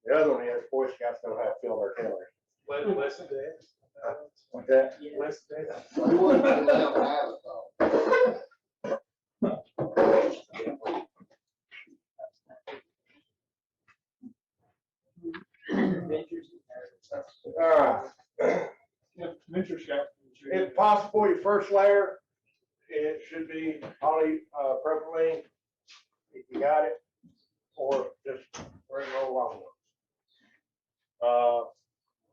The other one is Boy Scouts know how to fill their calories. Less than that. What's that? Less than that. We wouldn't allow to have it though. All right. Venture scout. If possible, your first layer, it should be polypropylene, if you got it, or just bring roll along.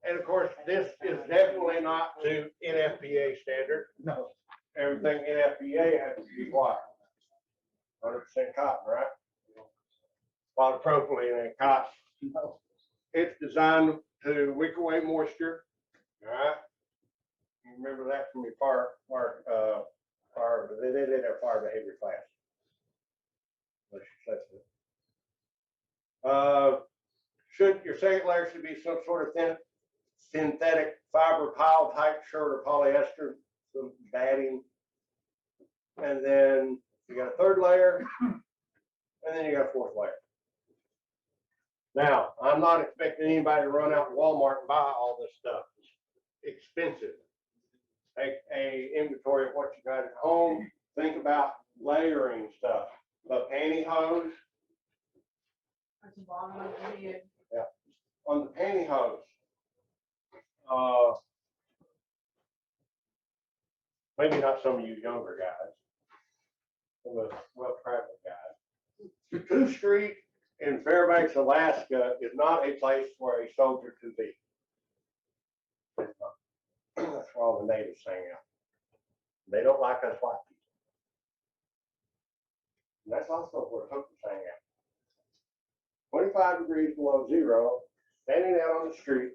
And of course, this is definitely not to NFPA standard. No. Everything NFPA has to be what? 100% cotton, right? Polypropylene and cotton. It's designed to wick away moisture, all right? You remember that from your fire behavior class. Unless you said so. Your second layer should be some sort of synthetic fiber pile type shirt or polyester, some batting. And then you got a third layer, and then you got a fourth layer. Now, I'm not expecting anybody to run out to Walmart and buy all this stuff. It's expensive. Take a inventory of what you got at home. Think about layering stuff. The pantyhose. Yeah. On the pantyhose. Maybe not some of you younger guys. Some of the well-traveled guys. 2nd Street in Fairbanks, Alaska is not a place for a soldier to be. That's where all the natives hang out. They don't like us white people. And that's also where hookers hang out. 25 degrees below zero, standing out on the street.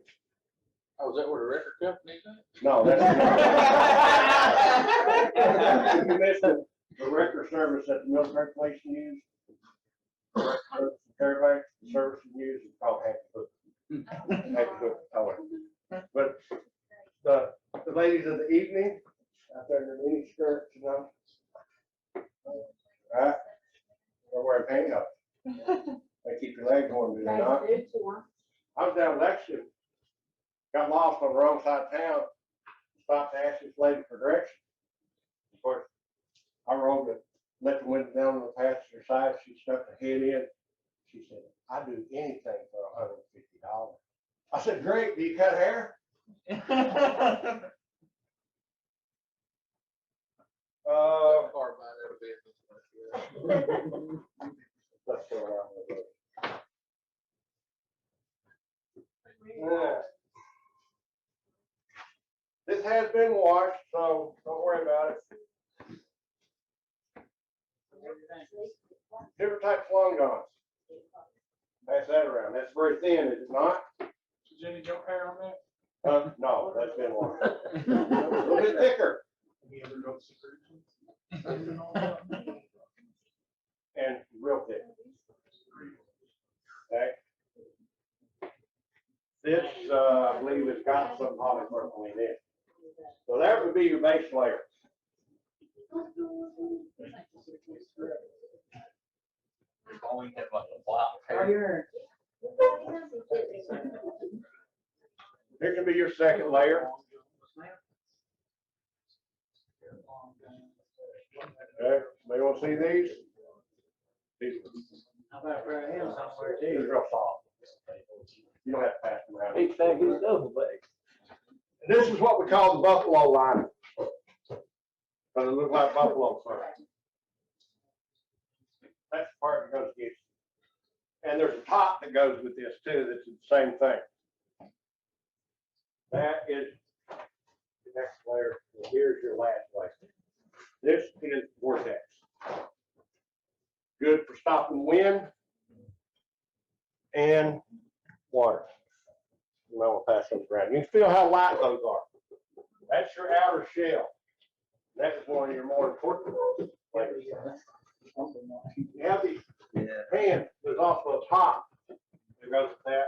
Oh, is that where the record company's at? No, that's not. You missed the record service that the military police use. Everybody, the service you use is called Happy Hook towing. But the ladies of the evening, out there in their mini skirts, you know, right? They're wearing pantyhose. They keep your legs warm, do they not? I was down in Lexington, got lost on the wrong side of town, stopped to ask this lady for directions. Of course, I rolled it, let the window down on the passenger side. She stuck her head in. She said, "I do anything for $150. I said, "Great, do you cut hair?" Carbide out of business. Let's go around with it. Yeah. This has been washed, so don't worry about it. Different types of long johns. Pass that around. That's very thin, is it not? Jenny, jump hair on that? No, that's been washed. A little bit thicker Any other notes? Security? and real thick. Okay. This, I believe has got some polypropylene in it. So that would be your base layer. Always have like a block. Here. Here can be your second layer. Okay, may want to see these? These How about right here somewhere are real soft. You don't have to pass them around. Big bag is double bag. And this is what we call the buffalo liner. Because it looks like buffalo fur. That's the part that goes against it. And there's a top that goes with this too, that's the same thing. That is the next layer. And here's your last layer. This is vortex. Good for stopping wind and water. You might want to pass those around. You can feel how light those are. That's your outer shell. That is one of your more important layers. You have these pans. There's also a top that goes with that.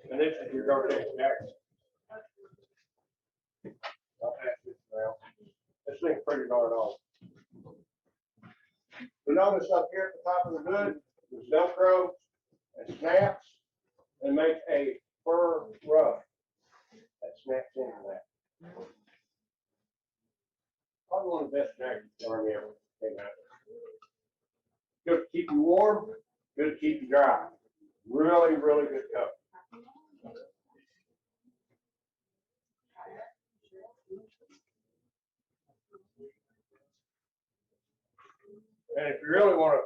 And this is your Gore-Tex jacket. I'll pass this around. This thing's pretty darn old. You notice up here at the top of the hood, there's Velcro and snaps and make a fur rug that snaps into that. Probably one of the best jackets the Army ever came out with. Good to keep you warm, good to keep you dry. Really, really good coat. And if you really want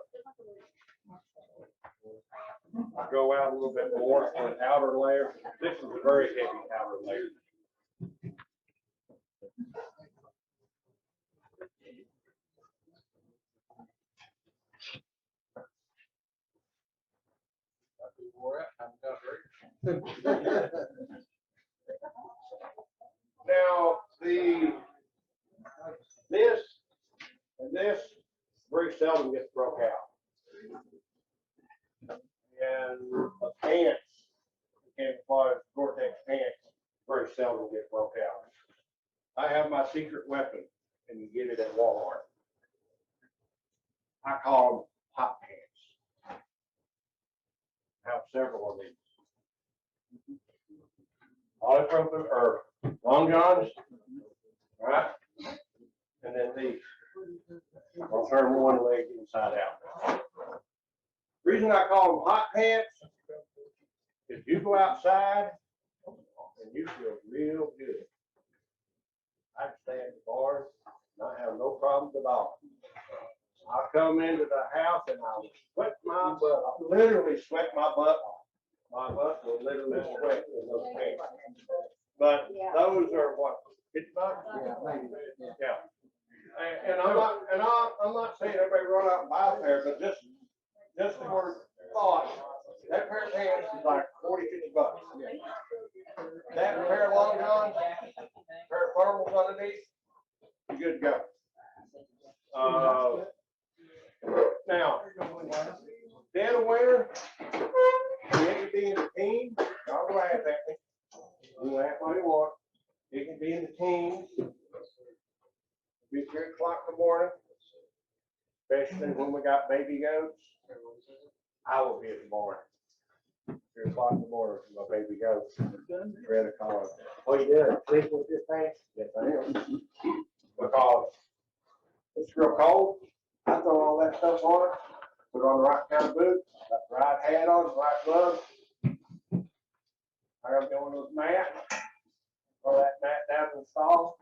to go out a little bit more on an outer layer, this is a very heavy outer layer. Now, this and this very seldom gets broke out. And the pants, camouflage Gore-Tex pants, very seldom get broke out. I have my secret weapon, and you get it at Walmart. I call them hot pants. I have several of these. Polypropylene or long johns, right? And then these. I'll turn one leg inside out. Reason I call them hot pants is you go outside and you feel real good. I can stand at the bars and I have no problems at all. I come into the house and I will sweat my butt off, literally sweat my butt off. My butt will literally sweat in those pants. But those are what, 50 bucks? Yeah. And I'm not saying everybody run out and buy a pair, but just for thought, that pair of pants is like 40, 50 bucks. That pair of long johns, pair of thermals underneath, you're good to go. Now, dead of winter, you can be in the teens. Y'all laugh at me. You laugh all you want. It can be in the teens. Be 3 o'clock in the morning, especially when we got baby goats. I will be in the morning. 3 o'clock in the morning with my baby goats. Ready to call it. Oh, you did? Sleep with this pants? Yes, I am. Because it's real cold. I throw all that stuff on it, put on the right kind of boots, got the right hat on, the right gloves. I got me one of those mats. Throw that mat down in the stall.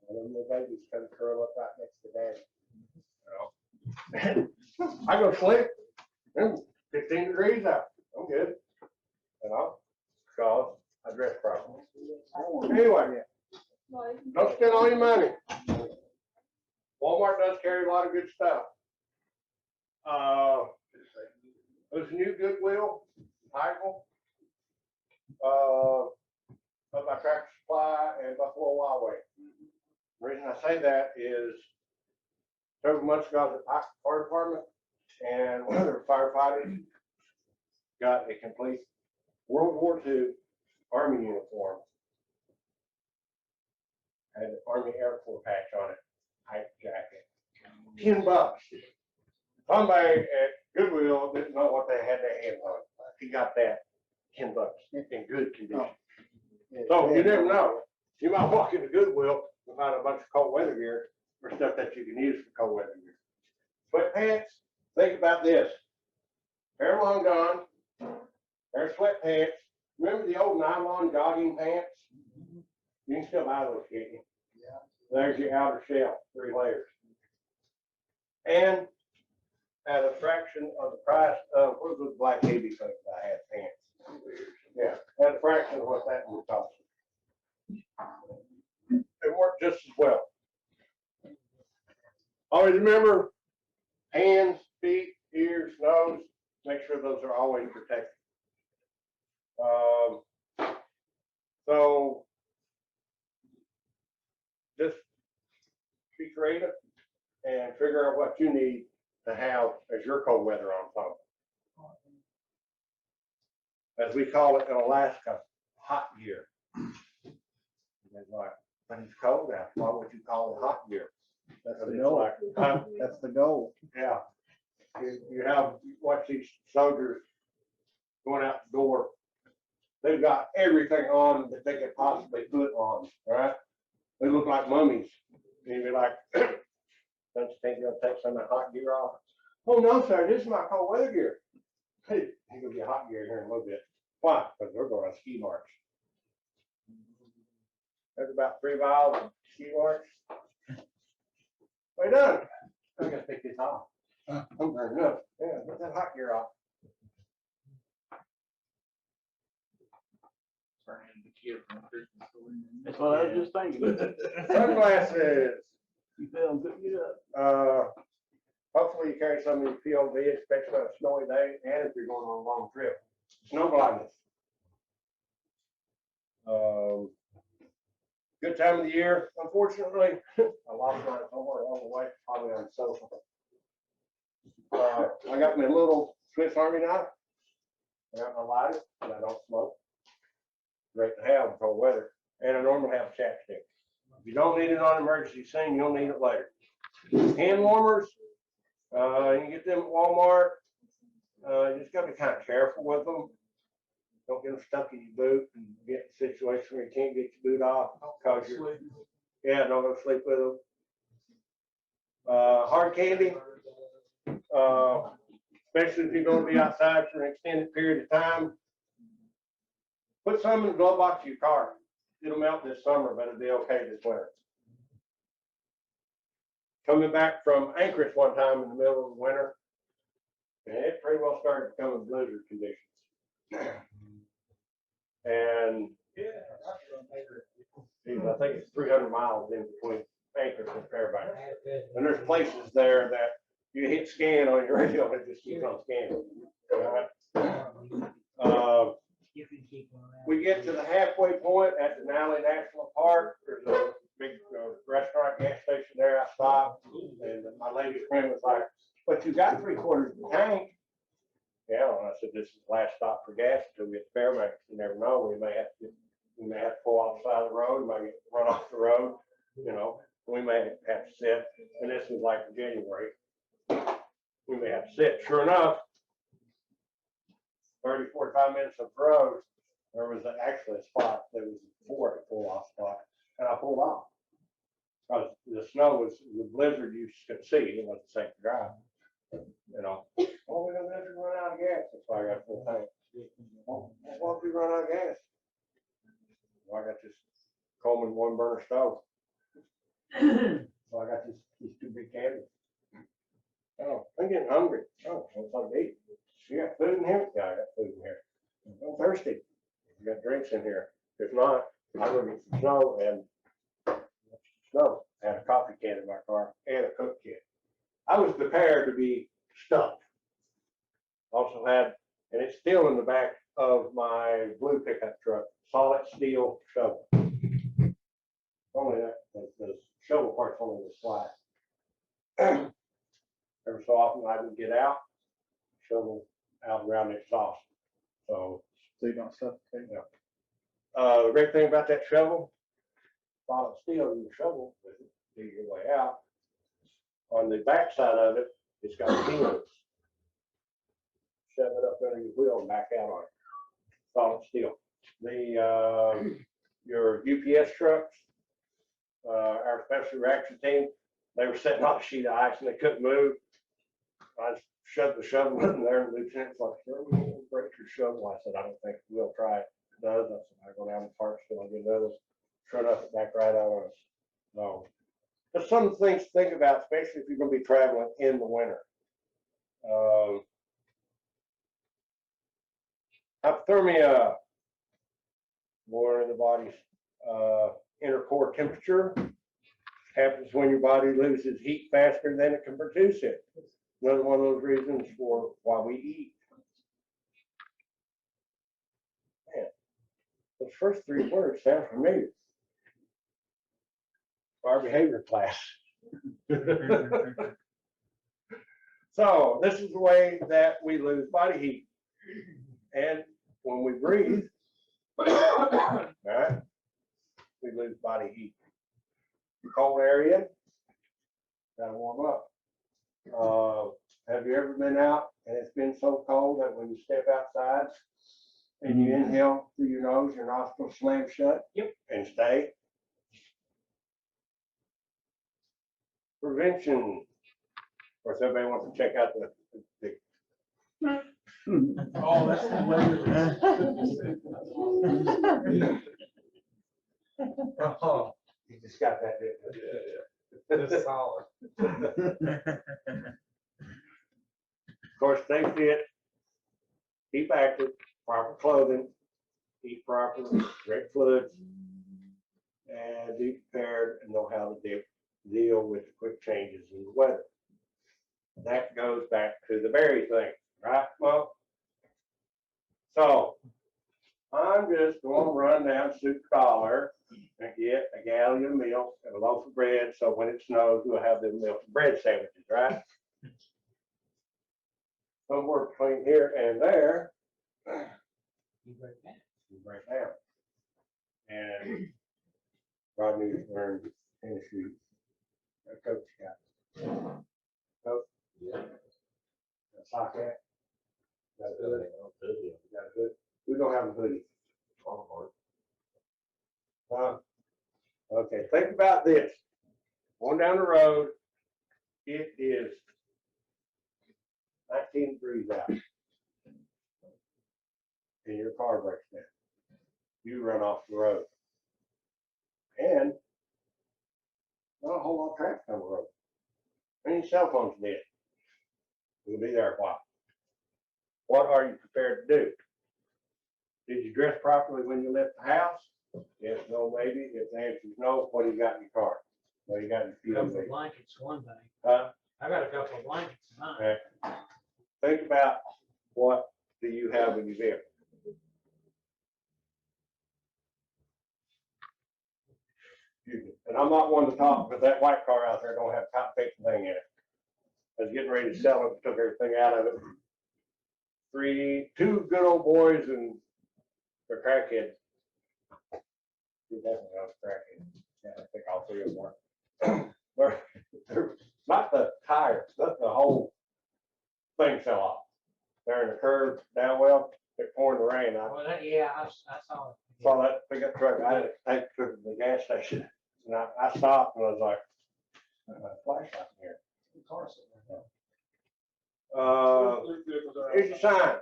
And then the babies come curl up right next to daddy. You know? I go sleep, 15 degrees out, I'm good. You know, because I dress properly. Anyway, don't spend all your money. Walmart does carry a lot of good stuff. There's a new Goodwill, Michael, up by Tractor Supply and Buffalo Wild Way. The reason I say that is several months ago, I was at the fire department, and one of their firefighters got a complete World War II Army uniform. Had an Army Air Corps patch on it, tight jacket. $10. Somebody at Goodwill didn't know what they had their hands on. He got that $10 in good condition. So you never know. You might walk into Goodwill and find a bunch of cold weather gear or stuff that you can use for cold weather gear. Sweatpants, think about this. Hair long gone, pair of sweatpants. Remember the old nylon jogging pants? You can still buy those, can't you? Yeah. There's your outer shell, 3 layers. And at a fraction of the price of, what was the black baby things I had pants? Yeah, at a fraction of what that would cost. They work just as well. Always remember, hands, feet, ears, nose, make sure those are always protected. So just be creative and figure out what you need to have as your cold weather on phone. As we call it in Alaska, hot gear. And like, but it's cold out. Why would you call it hot gear? That's the goal. Like, That's the goal. yeah. You have watch these soldiers going out the door. They've got everything on that they could possibly put on, right? They look like mummies. And you'd be like, don't you think you'll take some of that hot gear off? Oh no, sir, this is my cold weather gear. Hey, you're gonna get hot gear here in a little bit. Why? Because we're going on a ski march. There's about 3 miles of ski march. What are you doing? I'm gonna take this off. I'm burning up. Yeah, get that hot gear off. Turning the kid from Christmas story. That's what I was just thinking. Sunglasses. You feel good, yeah. Hopefully you carry some of your POV, especially on a snowy day, and if you're going on a long trip. Snow blindness. Good time of the year. Unfortunately, I lost my somewhere along the way, probably on social. I got my little Swiss Army knife. I got my lighter, and I don't smoke. Great to have in cold weather. And I normally have a chapstick. If you don't need it on emergency scene, you'll need it later. Hand warmers, you can get them at Walmart. You just gotta be kind of careful with them. Don't get them stuck in your boot and get in a situation where you can't get your boot off because you're, yeah, don't go sleep with them. Hard candy, especially if you're gonna be outside for an extended period of time. Put some in the glove box of your car. It'll melt this summer, but it'll be okay this winter. Coming back from Anchorage one time in the middle of the winter, and it pretty well started becoming blizzard conditions. And I think it's 300 miles in between Anchorage and Fairbanks. And there's places there that you hit scan on your radio and it just keeps on scanning. We get to the halfway point at Denali National Park. There's a big restaurant, gas station there. I stopped, and my lady friend was like, "But you got 3/4 of the tank." Yeah, and I said, "This is the last stop for gas until we get to Fairbanks. You never know. We may have to pull off the side of the road. We might get run off the road. You know, we may have to sit." And this was like January. We may have to sit. Sure enough, 30, 45 minutes of the road, there was actually a spot that was before a pull-off spot, and I pulled off. Because the snow was, the blizzard you could see, it wasn't safe to drive. You know, oh, we're gonna run out of gas. That's why I got full tank. Well, why don't we run out of gas? Well, I got this Coleman 1 burner stove. So I got these two big cabins. Oh, I'm getting hungry. Oh, what's on to eat? You got food in here? Yeah, I got food in here. I'm thirsty. You got drinks in here. If not, I'll go get some snow and snow. I had a coffee can in my car and a Coke can. I was prepared to be stuffed. Also had, and it's still in the back of my blue pickup truck, solid steel shovel. Only that, the shovel part's only the slide. Every so often I would get out, shovel out around the exhaust. So you don't suffocate. yeah. The great thing about that shovel, solid steel, you shovel with it, dig your way out. On the back side of it, it's got pins. Shove it up under your wheel and back out on it. Solid steel. The your UPS trucks, our special reaction team, they were sitting on a sheet of ice and they couldn't move. I shoved the shovel in there, and the lieutenant's like, "Sure, we won't break your shovel." I said, "I don't think we'll try it." It does. I said, "I go down to the park store and get another, shut up it back right out on us." So there's some things to think about, especially if you're going to be traveling in the winter. Hypothermia, more in the body's inner core temperature, happens when your body loses heat faster than it can produce it. Another one of those reasons for why we eat. Man, those first three words sound familiar. Our behavior class. So this is the way that we lose body heat. And when we breathe, all right, we lose body heat. Cold area, gotta warm up. Have you ever been out and it's been so cold that when you step outside and you inhale through your nose, your nostrils slam shut? Yep. And stay? Prevention. Of course, everybody wants to check out the Oh, that's oh, you just got that, didn't you? That's solid. Of course, stay fit, keep active, proper clothing, eat properly, drink fluids, and be prepared and know how to deal with the quick changes in the weather. That goes back to the berry thing, right, Mo? So I'm just going to run down Soup Collar and get a gallon of milk and a loaf of bread. So when it snows, we'll have them milk and bread sandwiches, right? Somewhere between here and there, You break that. you break down. And Rodney learned tennis shoes. A coach got. Coach? Yeah. A sock hat? Got a hoodie? Got a hoodie? We don't have a hoodie. Okay, think about this. Going down the road, it is 19 degrees out. And your car breaks down. You run off the road. And not a whole lot of traffic on the road. Any cell phones dead. We'll be there a while. What are you prepared to do? Did you dress properly when you left the house? Yes, no, maybe. If the answer is no, what do you got in your car? What do you got in your Couple field? of blankets, one thing. Huh? I got a couple of blankets in mine. Okay. Think about what do you have in your vehicle? And I'm not one to talk, but that white car out there don't have a cotton picking thing in it. I was getting ready to sell it, took everything out of it. Two good old boys and they're crackheads. Two definitely not crackheads. Yeah, I think all three of them were. They're not the tires, not the whole thing fell off. They're in the curve down well, they're pouring the rain. I Well, yeah, I saw it. saw that pickup truck. I had to take it to the gas station. And I stopped and I was like, flashlight in here. Here's your signs.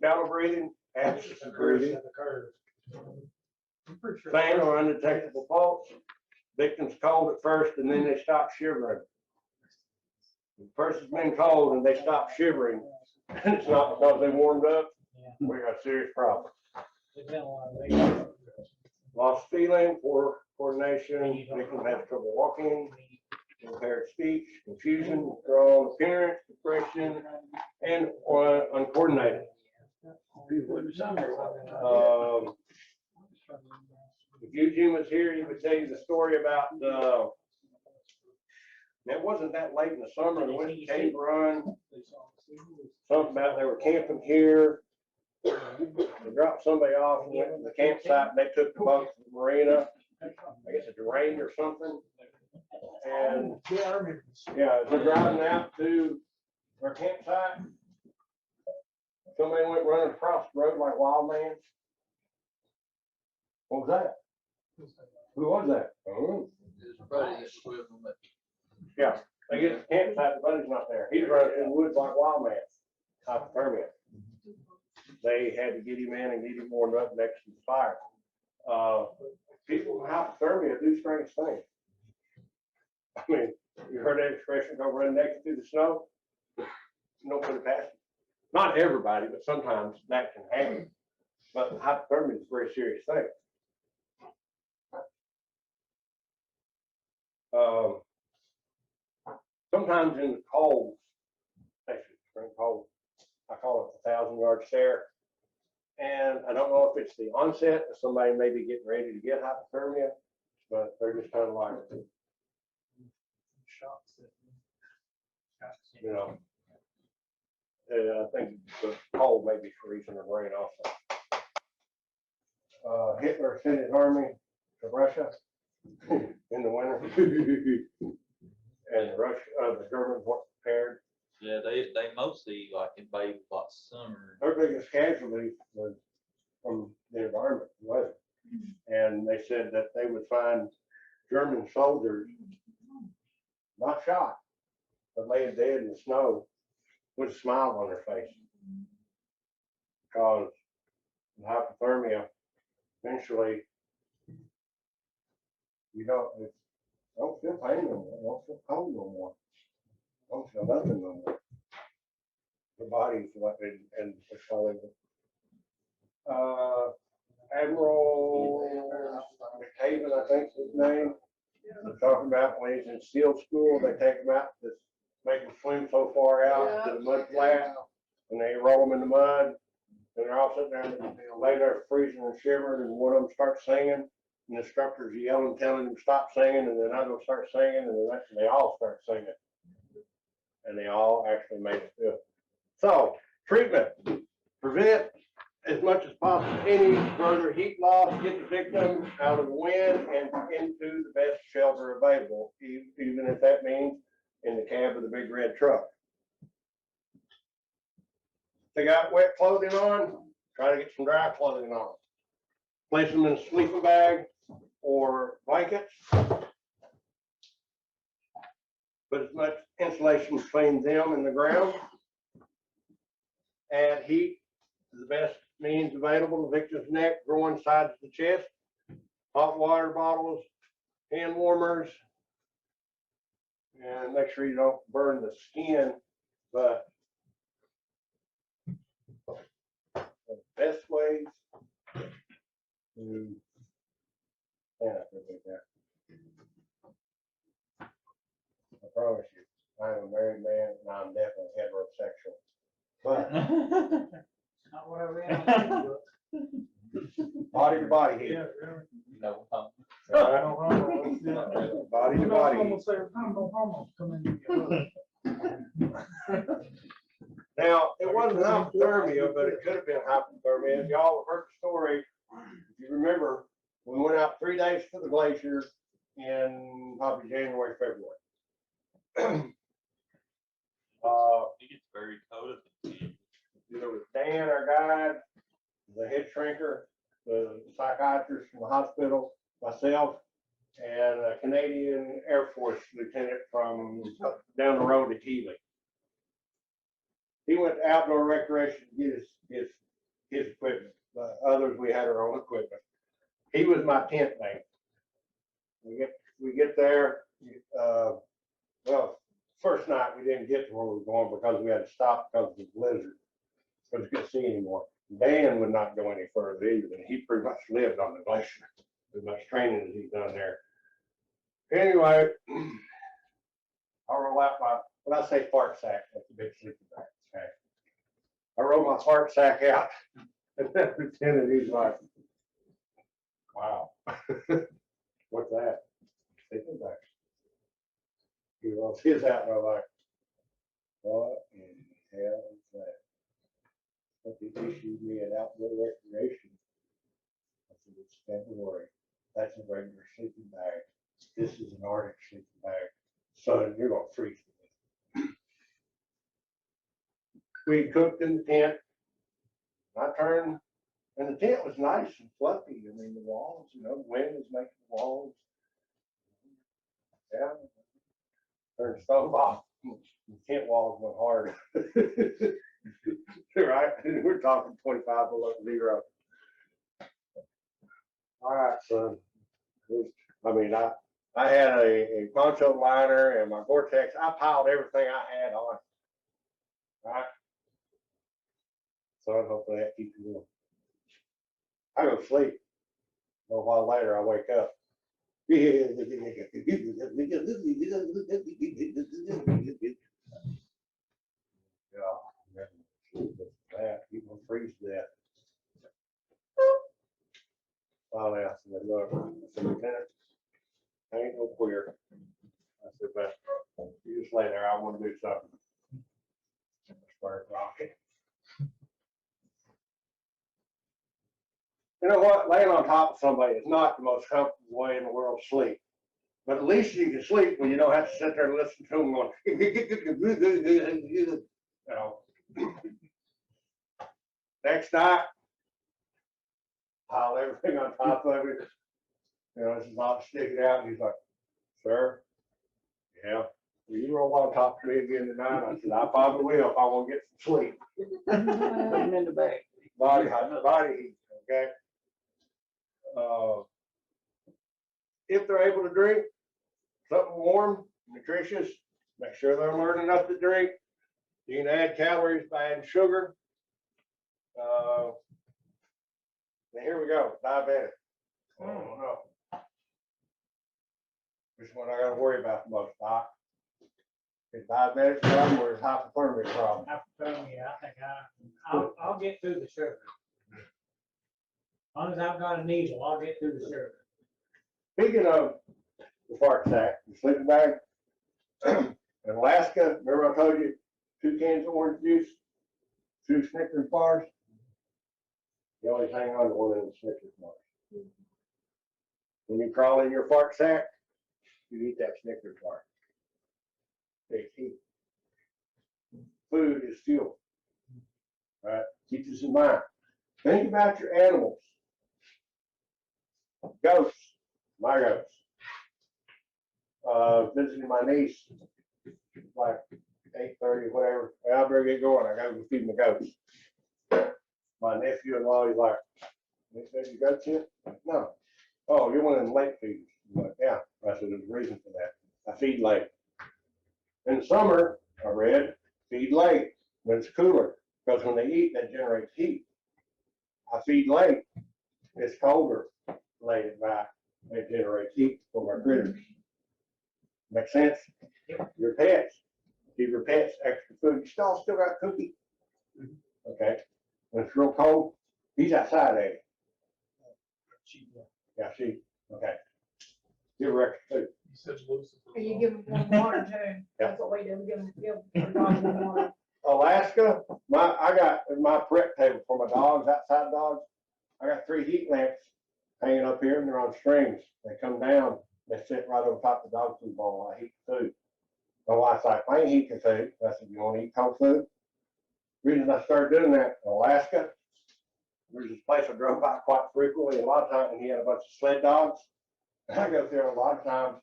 Shallow breathing, absence of breathing, The curve. I'm pretty sure. faint or undetectable pulse, Victims cold at first and then they stop shivering. The person's been cold and they stop shivering, and it's not because they warmed up, we got a serious problem. Lost feeling, poor coordination, victim has trouble walking, impaired speech, confusion, withdrawal appearance, depression, and uncoordinated. If Eugene was here, he would tell you the story about, it wasn't that late in the summer, they went to Cave Run, something about they were camping here. They dropped somebody off and went to the campsite, and they took the boat to the marina, I guess it rained or something. And, yeah, as they're driving out to their campsite, somebody went running across the road like wild man. What was that? Who was that? Oh. His buddy is with him at Yeah, they get to the campsite, the buddy's not there. He's running in the woods like wild man, hypothermia. They had to get him in and get him warmed up next to the fire. People with hypothermia do strange things. I mean, you heard that expression, go run naked through the snow? Don't put it past them. Not everybody, but sometimes that can happen. But hypothermia is a very serious thing. Sometimes in the cold, especially spring cold, I call it the 1,000-yard stare. And I don't know if it's the onset of somebody maybe getting ready to get hypothermia, but they're just kind of like, you know. I think the cold may be freezing the brain also. Hitler sent his army to Russia in the winter. And the Germans weren't prepared. Yeah, they mostly like invade lots of summer. Their biggest casualty was from the environment, the weather. And they said that they would find German soldiers not shot, but laying dead in the snow with a smile on their face. Because hypothermia, eventually, you don't feel pain no more, don't feel cold no more, don't feel nothing no more. The body's like, and it's all Admiral McHaven, I think is his name. They're talking about when he's in SEAL school, they take him out to make him swim so far out to the mud flat, and they roll him in the mud, and they're all sitting there, laying there freezing and shivering, and one of them starts singing, and the instructor's yelling, telling him stop singing, and then I go start singing, and then they all start singing, and they all actually made it through. So treatment, prevent as much as possible any further heat loss, get the victim out of the wind and into the best shelter available, even if that means in the cab of the big red truck. If they got wet clothing on, try to get some dry clothing on. Place them in a sleeping bag or blankets. Put as much insulation between them and the ground. Add heat to the best means available, the victim's neck, groin, sides of the chest. Hot water bottles, hand warmers, and make sure you don't burn the skin, but the best ways to stand up there like that. I promise you, I'm a married man and I'm definitely heterosexual. But Not what I read. body to body here. No, Body to body. Now, it wasn't hypothermia, but it could have been hypothermia. If y'all have heard the story, if you remember, we went out 3 days to the glacier in probably January, February. it gets very cold. There was Dan, our guide, the head shrinker, the psychiatrist from the hospital, myself, and a Canadian Air Force lieutenant from down the road at Healy. He went to outdoor recreation to get his equipment. But others, we had our own equipment. He was my tent mate. We we get there, well, first night we didn't get to where we were going because we had to stop because of the blizzard. Couldn't get to see anymore. Dan would not go any further either, and he pretty much lived on the glacier. As much training as he's done there. Anyway, I roll out when I say fart sack, that's a big sleeping bag. Okay. I roll my fart sack out, and then Lieutenant, he's like, wow, what's that? Sleeping bag. He rolls his out, and I'm like, what in the hell is that? But they issued me an outdoor recreation. I said, it's February. That's a regular sleeping bag. This is an Arctic sleeping bag. Son, you're gonna freeze to death. We cooked in the tent. I turned, and the tent was nice and fluffy. I mean, the walls, the wind was making the walls. Yeah. Turned the stove off. The tent walls went hard. Right? We're talking 25 below zero. All right, son. I mean, I had a poncho liner and my Gore-Tex. I piled everything I had on. Right? So hopefully that keeps you warm. I go to sleep. A little while later, I wake up. Yeah. You're gonna freeze to death. Finally, I said, look, I said, Lieutenant, I ain't no queer. I said, but you just lay there. I want to do something. Start rocking. You know what? Laying on top of somebody is not the most comfortable way in the world to sleep. But at least you can sleep when you don't have to sit there and listen to them going, you know. Next night, pile everything on top of it. This is not sticking out. And he's like, sir, yeah. Will you roll on top of me again tonight? I said, I probably will if I want to get some sleep. Put them in the bag. Body heat, okay? If they're able to drink something warm, nutritious, make sure they're learning enough to drink. You can add calories by adding sugar. Now here we go, diabetic. Oh no. Which one I gotta worry about the most, Doc? Is diabetic problem or is hypothermic problem? Hypothermia, I think I'll get through the sugar. As long as I've got a needle, I'll get through the sugar. Speaking of the fart sack, the sleeping bag, in Alaska, remember I told you 2 cans of orange juice, 2 Snickers bars? You always hang on to one of the Snickers bars. When you crawl in your fart sack, you eat that Snickers bar. Takes heat. Food is fuel. Right? Keep this in mind. Think about your animals. Goats, my goats. Visiting my niece, like 8:30, whatever. I better get going. I gotta go feed my goats. My nephew-in-law, he's like, "You said you goats yet?" No. Oh, you're one of them late feeders. I'm like, yeah. I said, there's a reason for that. I feed late. In the summer, I read, feed late when it's cooler, because when they eat, that generates heat. I feed late. It's colder late at night. It generates heat for my critters. Make sense? Your pets. Give your pets extra food. You still got cookie. Okay. When it's real cold, he's outside, ain't he? Yeah, she. Okay. Give her extra food. He says Lucifer. Or you give them warm water too. That's what we do, give them dogs warm water. Alaska, I got my prep table for my dogs, outside dogs. I got 3 heat lamps hanging up here and they're on strings. They come down, they sit right on top of the dog food bowl while I heat the food. My wife's like, I ain't heating your food. I said, you want to eat cold food? The reason I started doing that in Alaska, there's this place I drove by quite frequently, a lot of times, and he had a bunch of sled dogs. And I go there a lot of times,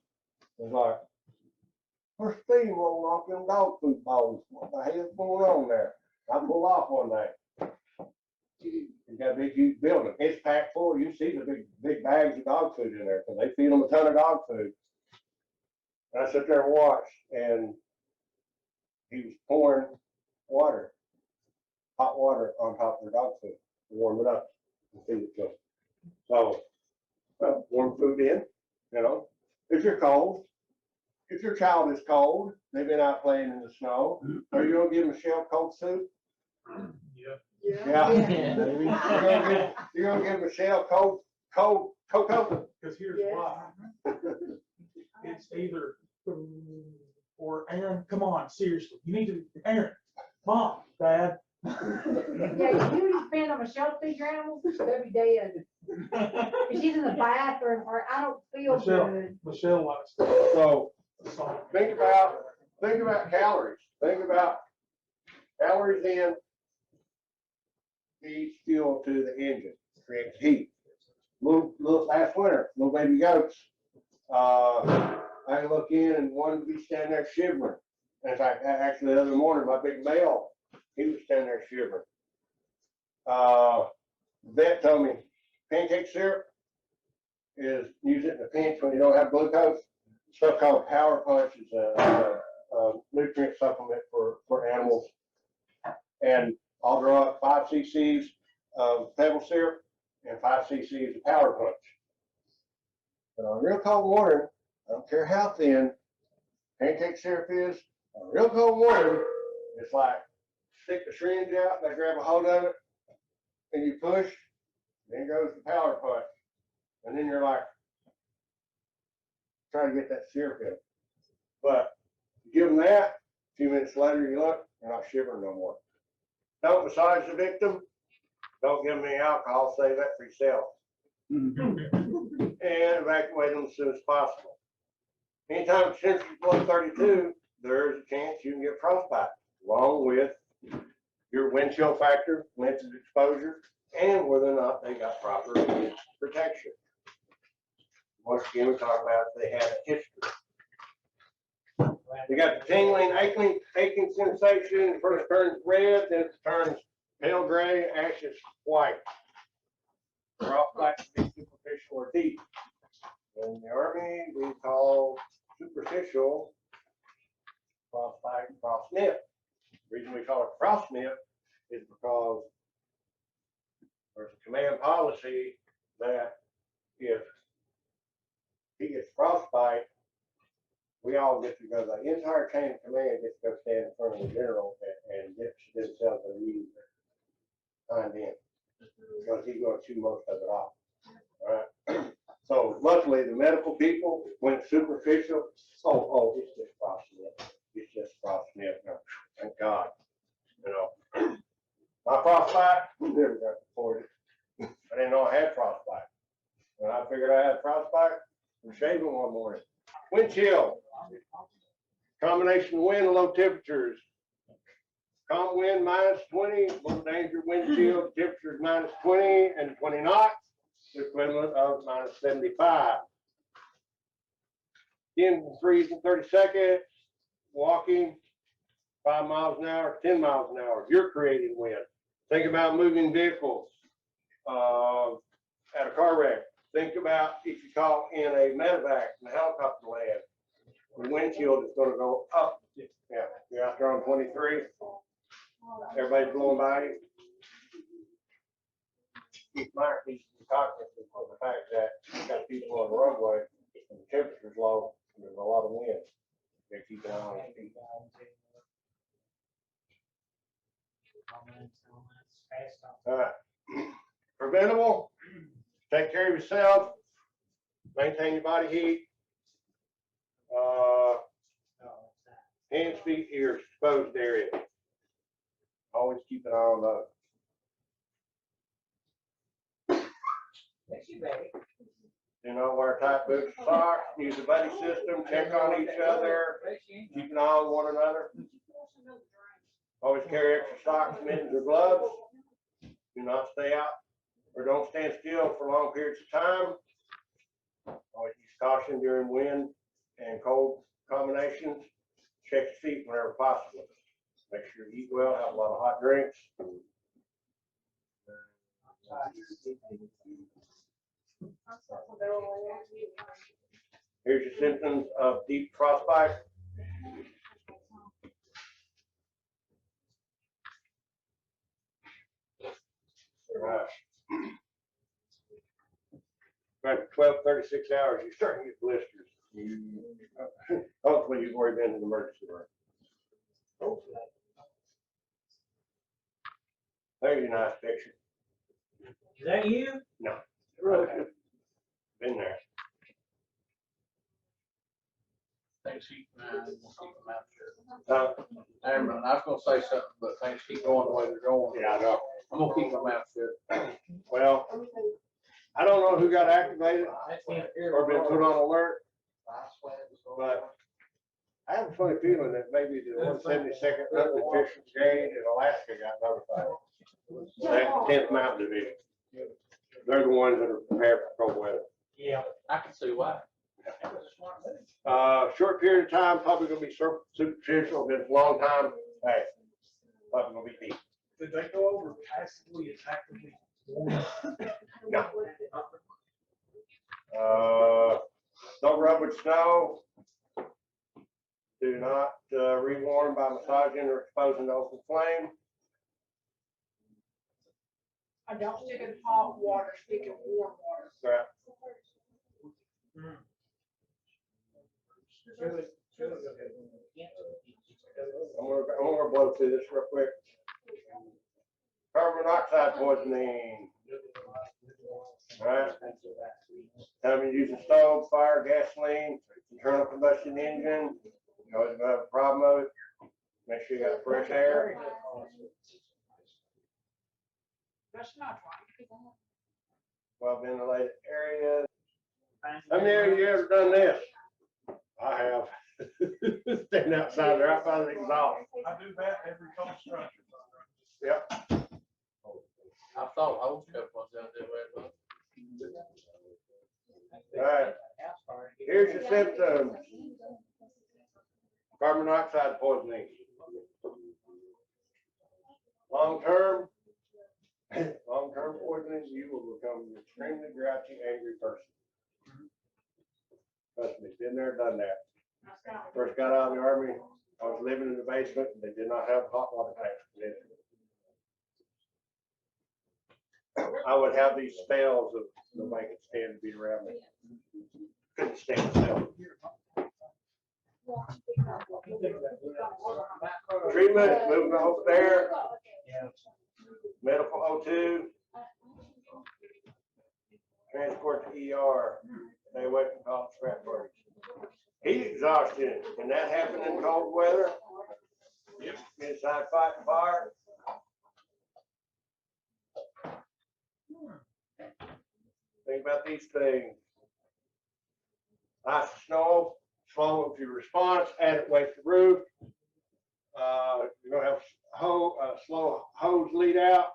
it's like, there's steam rolling off them dog food bowls. What the hell's going on there? I pulled off one day. You got a big, huge building. It's packed full. You see the big bags of dog food in there because they feed them a ton of dog food. And I sat there and watched, and he was pouring water, hot water on top of their dog food, to warm it up and feed it to them. So, well, warm food in, you know. If you're cold, if your child is cold, they've been out playing in the snow, are you gonna give them a shell cold soup? Yeah. Yeah. You're gonna give them a shell cold cocoa? Because here's why. It's either, or Aaron, come on, seriously, you need to, Aaron, Mom, Dad. Yeah, you depend on Michelle to feed your animals, they'll be dead. If she's in the bathroom, or I don't feel Michelle. good. Michelle likes to. So think about calories. Think about calories in, feeds fuel to the engine, creates heat. Little last winter, little baby goats. I look in and one would be standing there shivering. In fact, actually the other morning, my big male, he was standing there shivering. Vet told me pancake syrup is use it in a pinch when you don't have glucose. Stuff called Power Punch is a nutrient supplement for animals. And I'll draw up 5 cc's of pebble syrup and 5 cc's of Power Punch. But on real cold water, I don't care how thin pancake syrup is, on real cold water, it's like stick the syringe out, they grab a hold of it, and you push, then goes the Power Punch. And then you're like, trying to get that syrup in. But give them that, a few minutes later you look, they're not shivering no more. Don't massage the victim. Don't give them any alcohol, save that for yourself. And evacuate them as soon as possible. Anytime the temperature's below 32, there's a chance you can get frostbite, along with your wind chill factor, length of exposure, and whether or not they got proper protection. Once again, we talk about if they have a history. You got the tingling, aching sensation. It first turns red, then it turns pale gray, ashes white. Frostbite can be superficial or deep. In the Army, we call superficial frostbite frost nip. The reason we call it frost nip is because there's a command policy that if he gets frostbite, we all get to go, the entire chain of command gets to go stand in front of the general and get themselves a new hind end. Because he's going to chew most of it off. All right. So luckily the medical people went superficial. Oh, it's just frost nip. It's just frost nip. No, thank God. You know. My frostbite, never got reported. I didn't know I had frostbite. When I figured I had frostbite, I'm shaving one morning. Wind chill. Combination of wind and low temperatures. Calm wind -20, low danger wind chill, temperature is -20 and 20 knots, the equivalent of -75. Skin freeze in 30 seconds, walking 5 miles an hour, 10 miles an hour. You're creating wind. Think about moving vehicles at a car wreck. Think about if you call in a medevac and a helicopter land. The wind chill is going to go up. Yeah, you're out there on 23. Everybody's blowing by you. Keep Meyer needs to be cognizant of the fact that you got people on the roadway and the temperature's low and there's a lot of wind. They keep an eye on his feet. All right. Preventable. Take care of yourself. Maintain your body heat. Hands, feet, ears, exposed area. Always keep an eye on those. Do not wear tight boots or socks. Use a buddy system. Check on each other. Keep an eye on one another. Always carry extra socks, mittens, or gloves. Do not stay out or don't stand still for long periods of time. Always use caution during wind and cold combinations. Check your feet whenever possible. Make sure you eat well, have a lot of hot drinks. Here's your symptoms of deep frostbite. Right. After 12, 36 hours, you start to get blisters. Hopefully you've already been to the emergency room. There's your nice picture. Is that you? No. Okay. Been there. Things keep, we'll keep them out shut. Uh, Never mind, I was gonna say something, but things keep going the way they're going. yeah, I know. I'm gonna keep my mouth shut. Well, I don't know who got activated That's me up here. or been put on alert, but I have a funny feeling that maybe the 172nd Hunting and Fishing Brigade in Alaska got notified. That's the 10th Mountain Division. They're the ones that are prepared for cold weather. Yeah. I can see why. Short period of time, probably gonna be superficial, been a long time, hey, probably gonna be deep. Did they go over passively and actively? No. Don't rub with snow. Do not rewarm by massaging or exposing to open flame. I don't stick in hot water, stick in warm water. Right. I'm gonna blow through this real quick. Carbon monoxide poisoning. Alright. Time you use a stove, fire, gasoline, internal combustion engine, you always gonna have a problem with it. Make sure you got fresh air. That's not right. Well ventilated areas. How many of you ever done this? I have. Stand outside right by the exhaust. I do that every construction. Yep. I thought old stuff was out there. Alright. Here's your symptoms. Carbon monoxide poisoning. Long-term poisoning, you will become an extremely grouchy, angry person. Trust me, been there, done that. First got out of the army, I was living in the basement, and they did not have hot water tanks. I would have these spells of nobody could stand to be around me. Couldn't stand still. Treatment, moving over there. Medical O2. Transport to ER. Stay away from college frat parties. Heat exhaustion, can that happen in cold weather? Yep. Inside fighting fire? Think about these things. Ice and snow, slow with your response, add it weight to roof. You're gonna have slow hose lead out,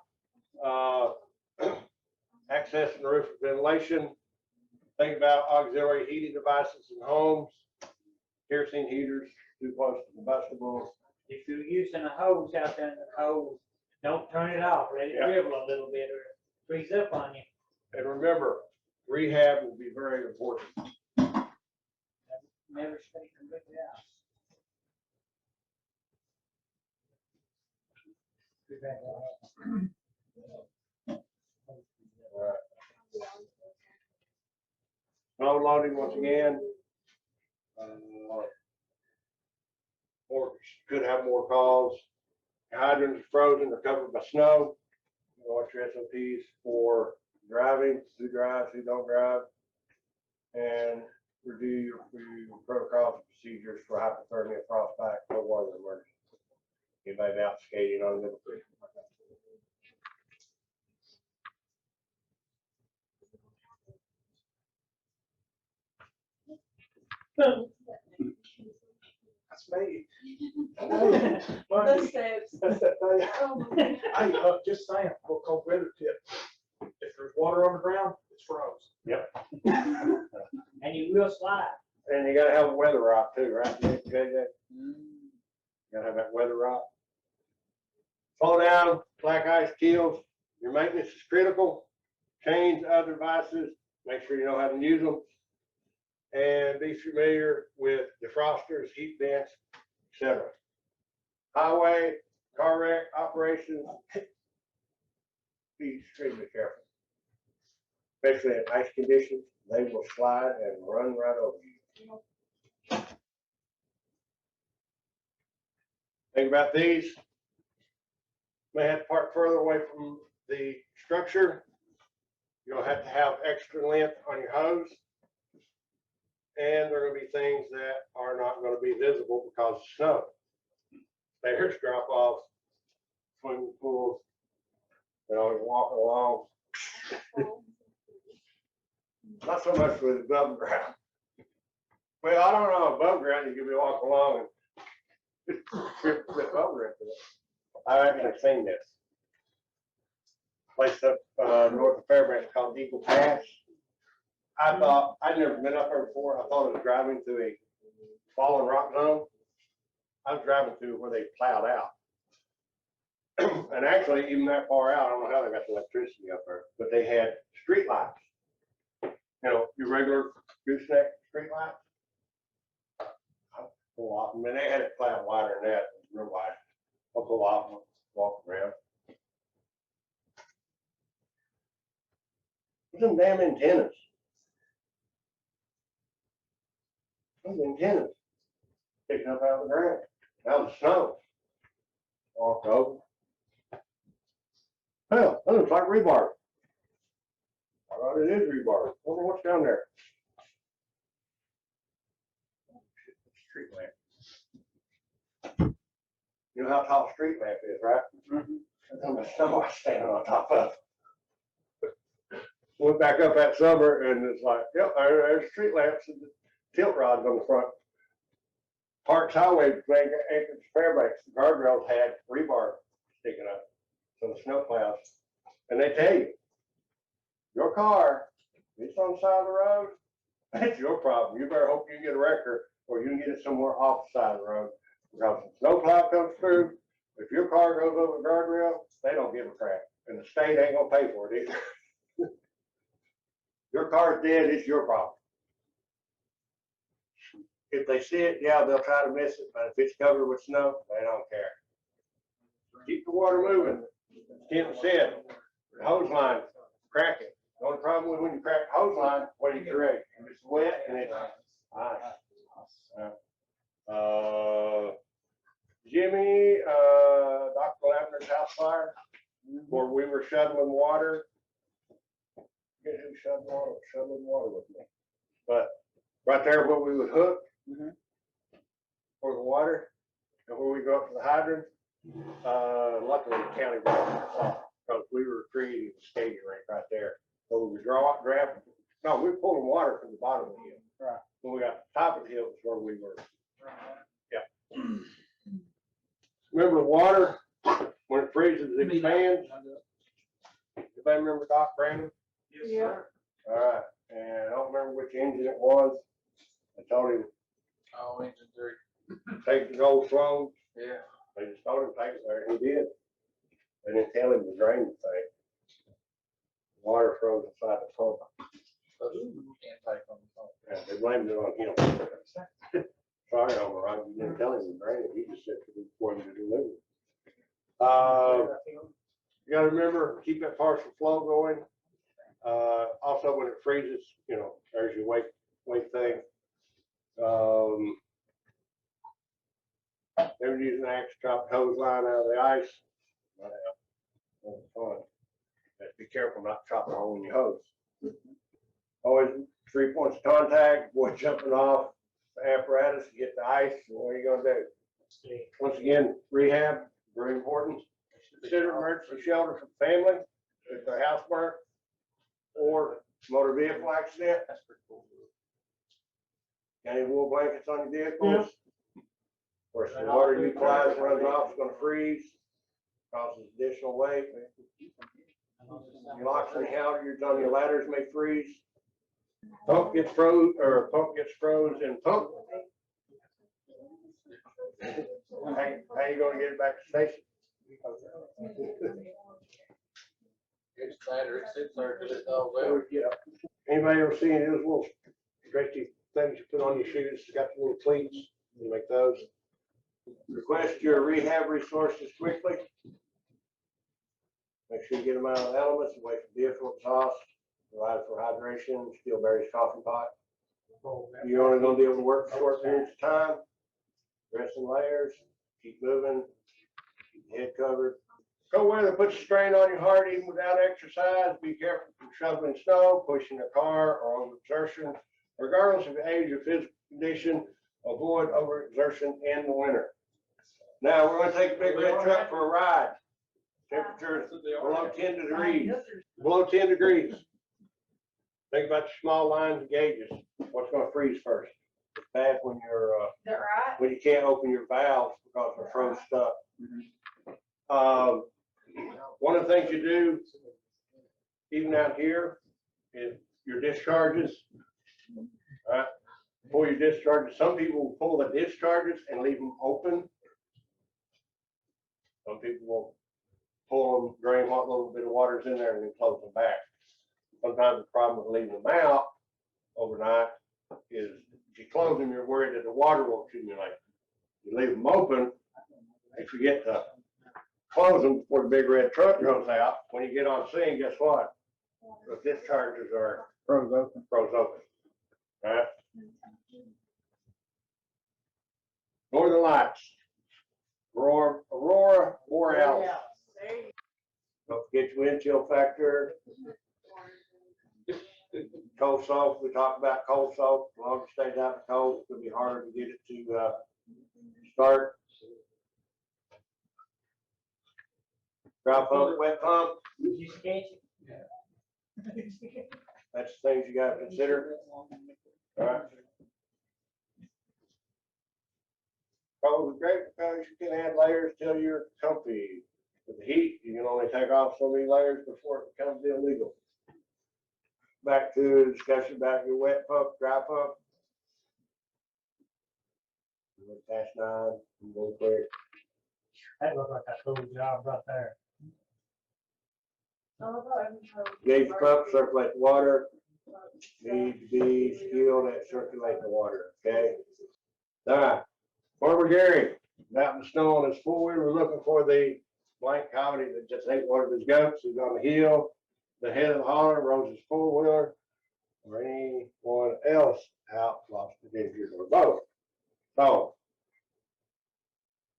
accessing the roof for ventilation. Think about auxiliary heating devices in homes, kerosene heaters, too close to combustibles. If you're using a hose out there in the cold, don't turn it off. Let it Yeah. dribble a little bit or it freeze up on you. And remember, rehab will be very important. Never stay completely out. Snow loading once again. Or could have more calls. Hydrants frozen or covered by snow. Watch your SOPs for driving, who drives, who don't drive. And review your protocols and procedures for hypothermia, frostbite, cold water emergency. Anybody out skating on the middle creek? That's me. The steps. That's that thing. Hey, just saying, for cold weather tip. If there's water on the ground, it's froze. And you will slide. And you gotta have a weather rock too, right? You gotta have that weather rock. Slow down, black ice kills. Your maintenance is critical. Change other devices. Make sure you know how to use them. and be familiar with defrosters, heat vents, etc. Highway, car wreck operations, be extremely careful. Especially in ice conditions, they will slide and run right over you. Think about these. May have to park further away from the structure. You'll have to have extra length on your hose. And there are going to be things that are not going to be visible because of snow. Stairs, drop offs, swimming pools, walking along. Not so much with above ground. Well, I don't know, above ground, you can be walking along and trip over it. I've actually seen this. Place up north of Fairbanks called Eagle Pass. I thought, I'd never been up there before. I thought I was driving through a fallen rock zone. I was driving through where they plowed out. And actually, even that far out, I don't know how they got the electricity up there, but they had street lights. Your regular gooseneck street lights. I'll pull off them, and they had it plowed wider than that, real wide. I'll pull off them, walk around. Some damn antennas. Those antennas sticking up out of the ground, out of the snow. Walked over. Hell, that looks like rebar. I thought it is rebar. Wonder what's down there. Street lamp. You know how tall a street lamp is, right? Mm-hmm. That's how much snow I standing on top of. Went back up that summer and it's like, yep, there's street lamps and the tilt rods on the front. Parks Highway, Anchorage, Fairbanks, the guardrails had rebar sticking up. So the snow plows. And they tell you, your car, if it's on the side of the road, that's your problem. You better hope you get a wrecker or you can get it somewhere off the side of the road. Because if snow plow comes through, if your car goes over the guardrail, they don't give a crap. And the state ain't gonna pay for it either. Your car's dead, it's your problem. If they see it, yeah, they'll try to miss it, but if it's covered with snow, they don't care. Keep the water moving. Tim said, the hose line, crack it. The only problem with when you crack the hose line, what do you create? It's wet and it's ice. Jimmy, Dr. Lavner's house fire, where we were shoveling water. Guess who shoveling water with me? But right there where we would hook for the water, and where we go up to the hydrant, luckily the county brought us off because we were creating a skating rink right there. So we were pulling water from the bottom of the hill. Right. When we got to the top of the hill, is where we were. Yeah. Remember the water when it freezes, it expands. Anybody remember Doc Brandon? Yes, Yeah. sir. All right, and I don't remember which engine it was. I told him Oh, engine 3. take the old Sloan. Yeah. They just told him to take it there. He did. They didn't tell him to drain the thing. Water froze inside the pump. So you can't take on the phone. Yeah, they blamed it on him. Sorry, Homer, right? You didn't tell him to drain it. He just said for him to deliver it. You gotta remember, keep that partial flow going. Also when it freezes, there's your weight thing. They were using an axe to chop the hose line out of the ice. Fun. But be careful not to chop a hole in your hose. Always 3 points of contact, boy jumping off the apparatus to get the ice. What are you gonna do? Once again, rehab, very important. Consider emergency shelter for the family if their house burnt or motor vehicle accident. That's pretty cool. Got any wool blankets on your vehicles? Of course, the water you apply runs off, it's gonna freeze, causes additional weight. Your locks and halyards on your ladders may freeze. Pump gets froze and pump. How you gonna get it back to station? It's battery, it sits there till it's all well. Anybody ever seen those little stretchy things you put on your shoes, it's got the little cleats, you make those. Request your rehab resources quickly. Make sure you get them out of the elements, away from vehicle exhaust, provide for hydration, steel berries coffee pot. You're only gonna be able to work for short periods of time. Dress in layers, keep moving, keep your head covered. Cold weather puts a strain on your heart even without exercise. Be careful from shoveling snow, pushing a car, or overexertion. Regardless of the age or physical condition, avoid overexertion in the winter. Now, we're gonna take a big red truck for a ride. Temperature below 10 degrees, below 10 degrees. Think about the small lines and gauges. What's gonna freeze first? It's bad when you're, Is that right? when you can't open your valves because they're frozen up. One of the things you do, even out here, is your discharges. Right? Pull your discharges. Some people will pull the discharges and leave them open. Some people will pull them, drain what little bit of water's in there and then close them back. Sometimes the problem with leaving them out overnight is if you close them, you're worried that the water will accumulate. You leave them open, you forget to close them before the big red truck goes out. When you get on scene, guess what? The discharges are Froze open. Right? Northern Lights. Aurora Borealis. Don't forget your wind chill factor. Cold soak, we talked about cold soak. As long as it stays out in the cold, it's gonna be harder to get it to start. Dry pump, wet pump, You sketch that's the things you gotta consider. Alright. Cold is great because you can add layers till you're comfy. With the heat, you can only take off so many layers before it becomes illegal. Back to the discussion about your wet pump, dry pump. Past 9, real quick. That looked like a cool job right there. Gauge pump, circulate the water. Need to be skilled at circulating the water, okay? All right, Farmer Gary, out in the snow on his four-wheeler, we're looking for the blank comedy that just ate one of his goats. He's on the hill, the head of the holler, rode his four-wheeler, or anyone else out lost the injured or both. So,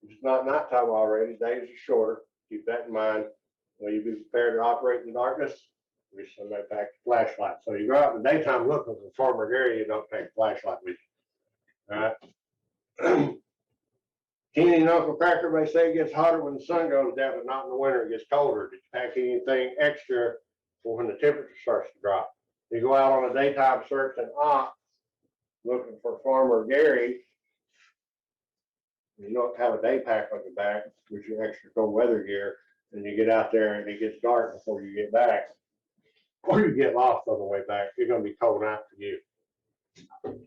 it's not nighttime already, days are shorter, keep that in mind. Will you be prepared to operate in the darkness? We somebody pack a flashlight. So you go out in the daytime looking for Farmer Gary, you don't take a flashlight with you. All right. Kenny and Uncle Cracker, they say it gets hotter when the sun goes down, but not in the winter. It gets colder. Did you pack anything extra for when the temperature starts to drop? You go out on a daytime search and looking for Farmer Gary. You don't have a day pack on your back, with your extra cold weather gear, and you get out there and it gets dark before you get back. Or you get lost on the way back, you're gonna be cold out for you.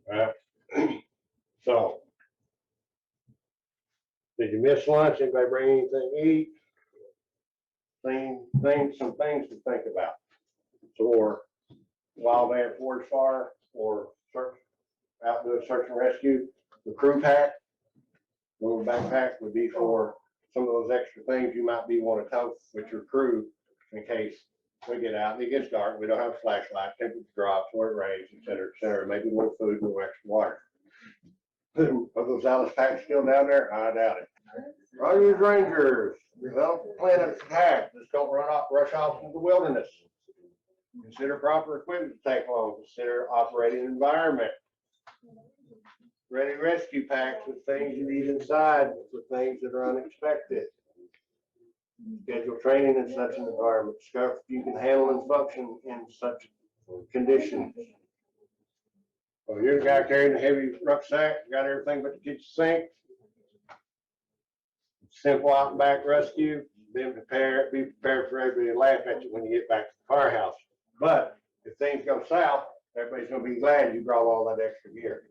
Right? So, did you miss lunch? Anybody bring anything to eat? Some things to think about. For wildland forest fire or search, outdoor search and rescue, the crew pack, little backpack would be for some of those extra things you might be wanting to tow with your crew in case we get out and it gets dark, we don't have a flashlight, temperature drops, or it rains, et cetera, maybe more food, more extra water. Are those Alice packs still down there? I doubt it. All you rangers, develop a plan of attack, just don't rush off into the wilderness. Consider proper equipment to take along, consider operating environment. Ready rescue packs with things you need inside for things that are unexpected. Schedule training in such an environment. Discover if you can handle and function in such conditions. Well, you're the guy carrying the heavy rucksack, got everything but the kitchen sink. Simple out and back rescue. Be prepared for everybody to laugh at you when you get back to the firehouse. But if things go south, everybody's gonna be glad you brought all that extra gear.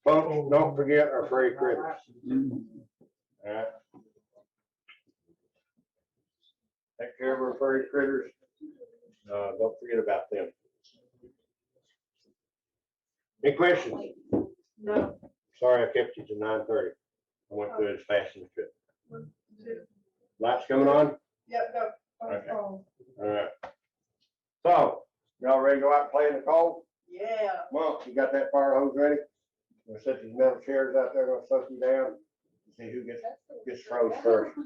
Folks, don't forget our furry critters. All right. prairie critters. Don't forget about them. Any questions? No. Sorry I kept you to 9:30. I went through it as fast as I could. 1, 2. Lights coming on? Yep, go. Okay. Oh, All right. So, y'all ready to go out and play in the cold? yeah. Come on, you got that fire hose ready? We'll set these metal chairs out there, gonna soak you down. See who gets froze first.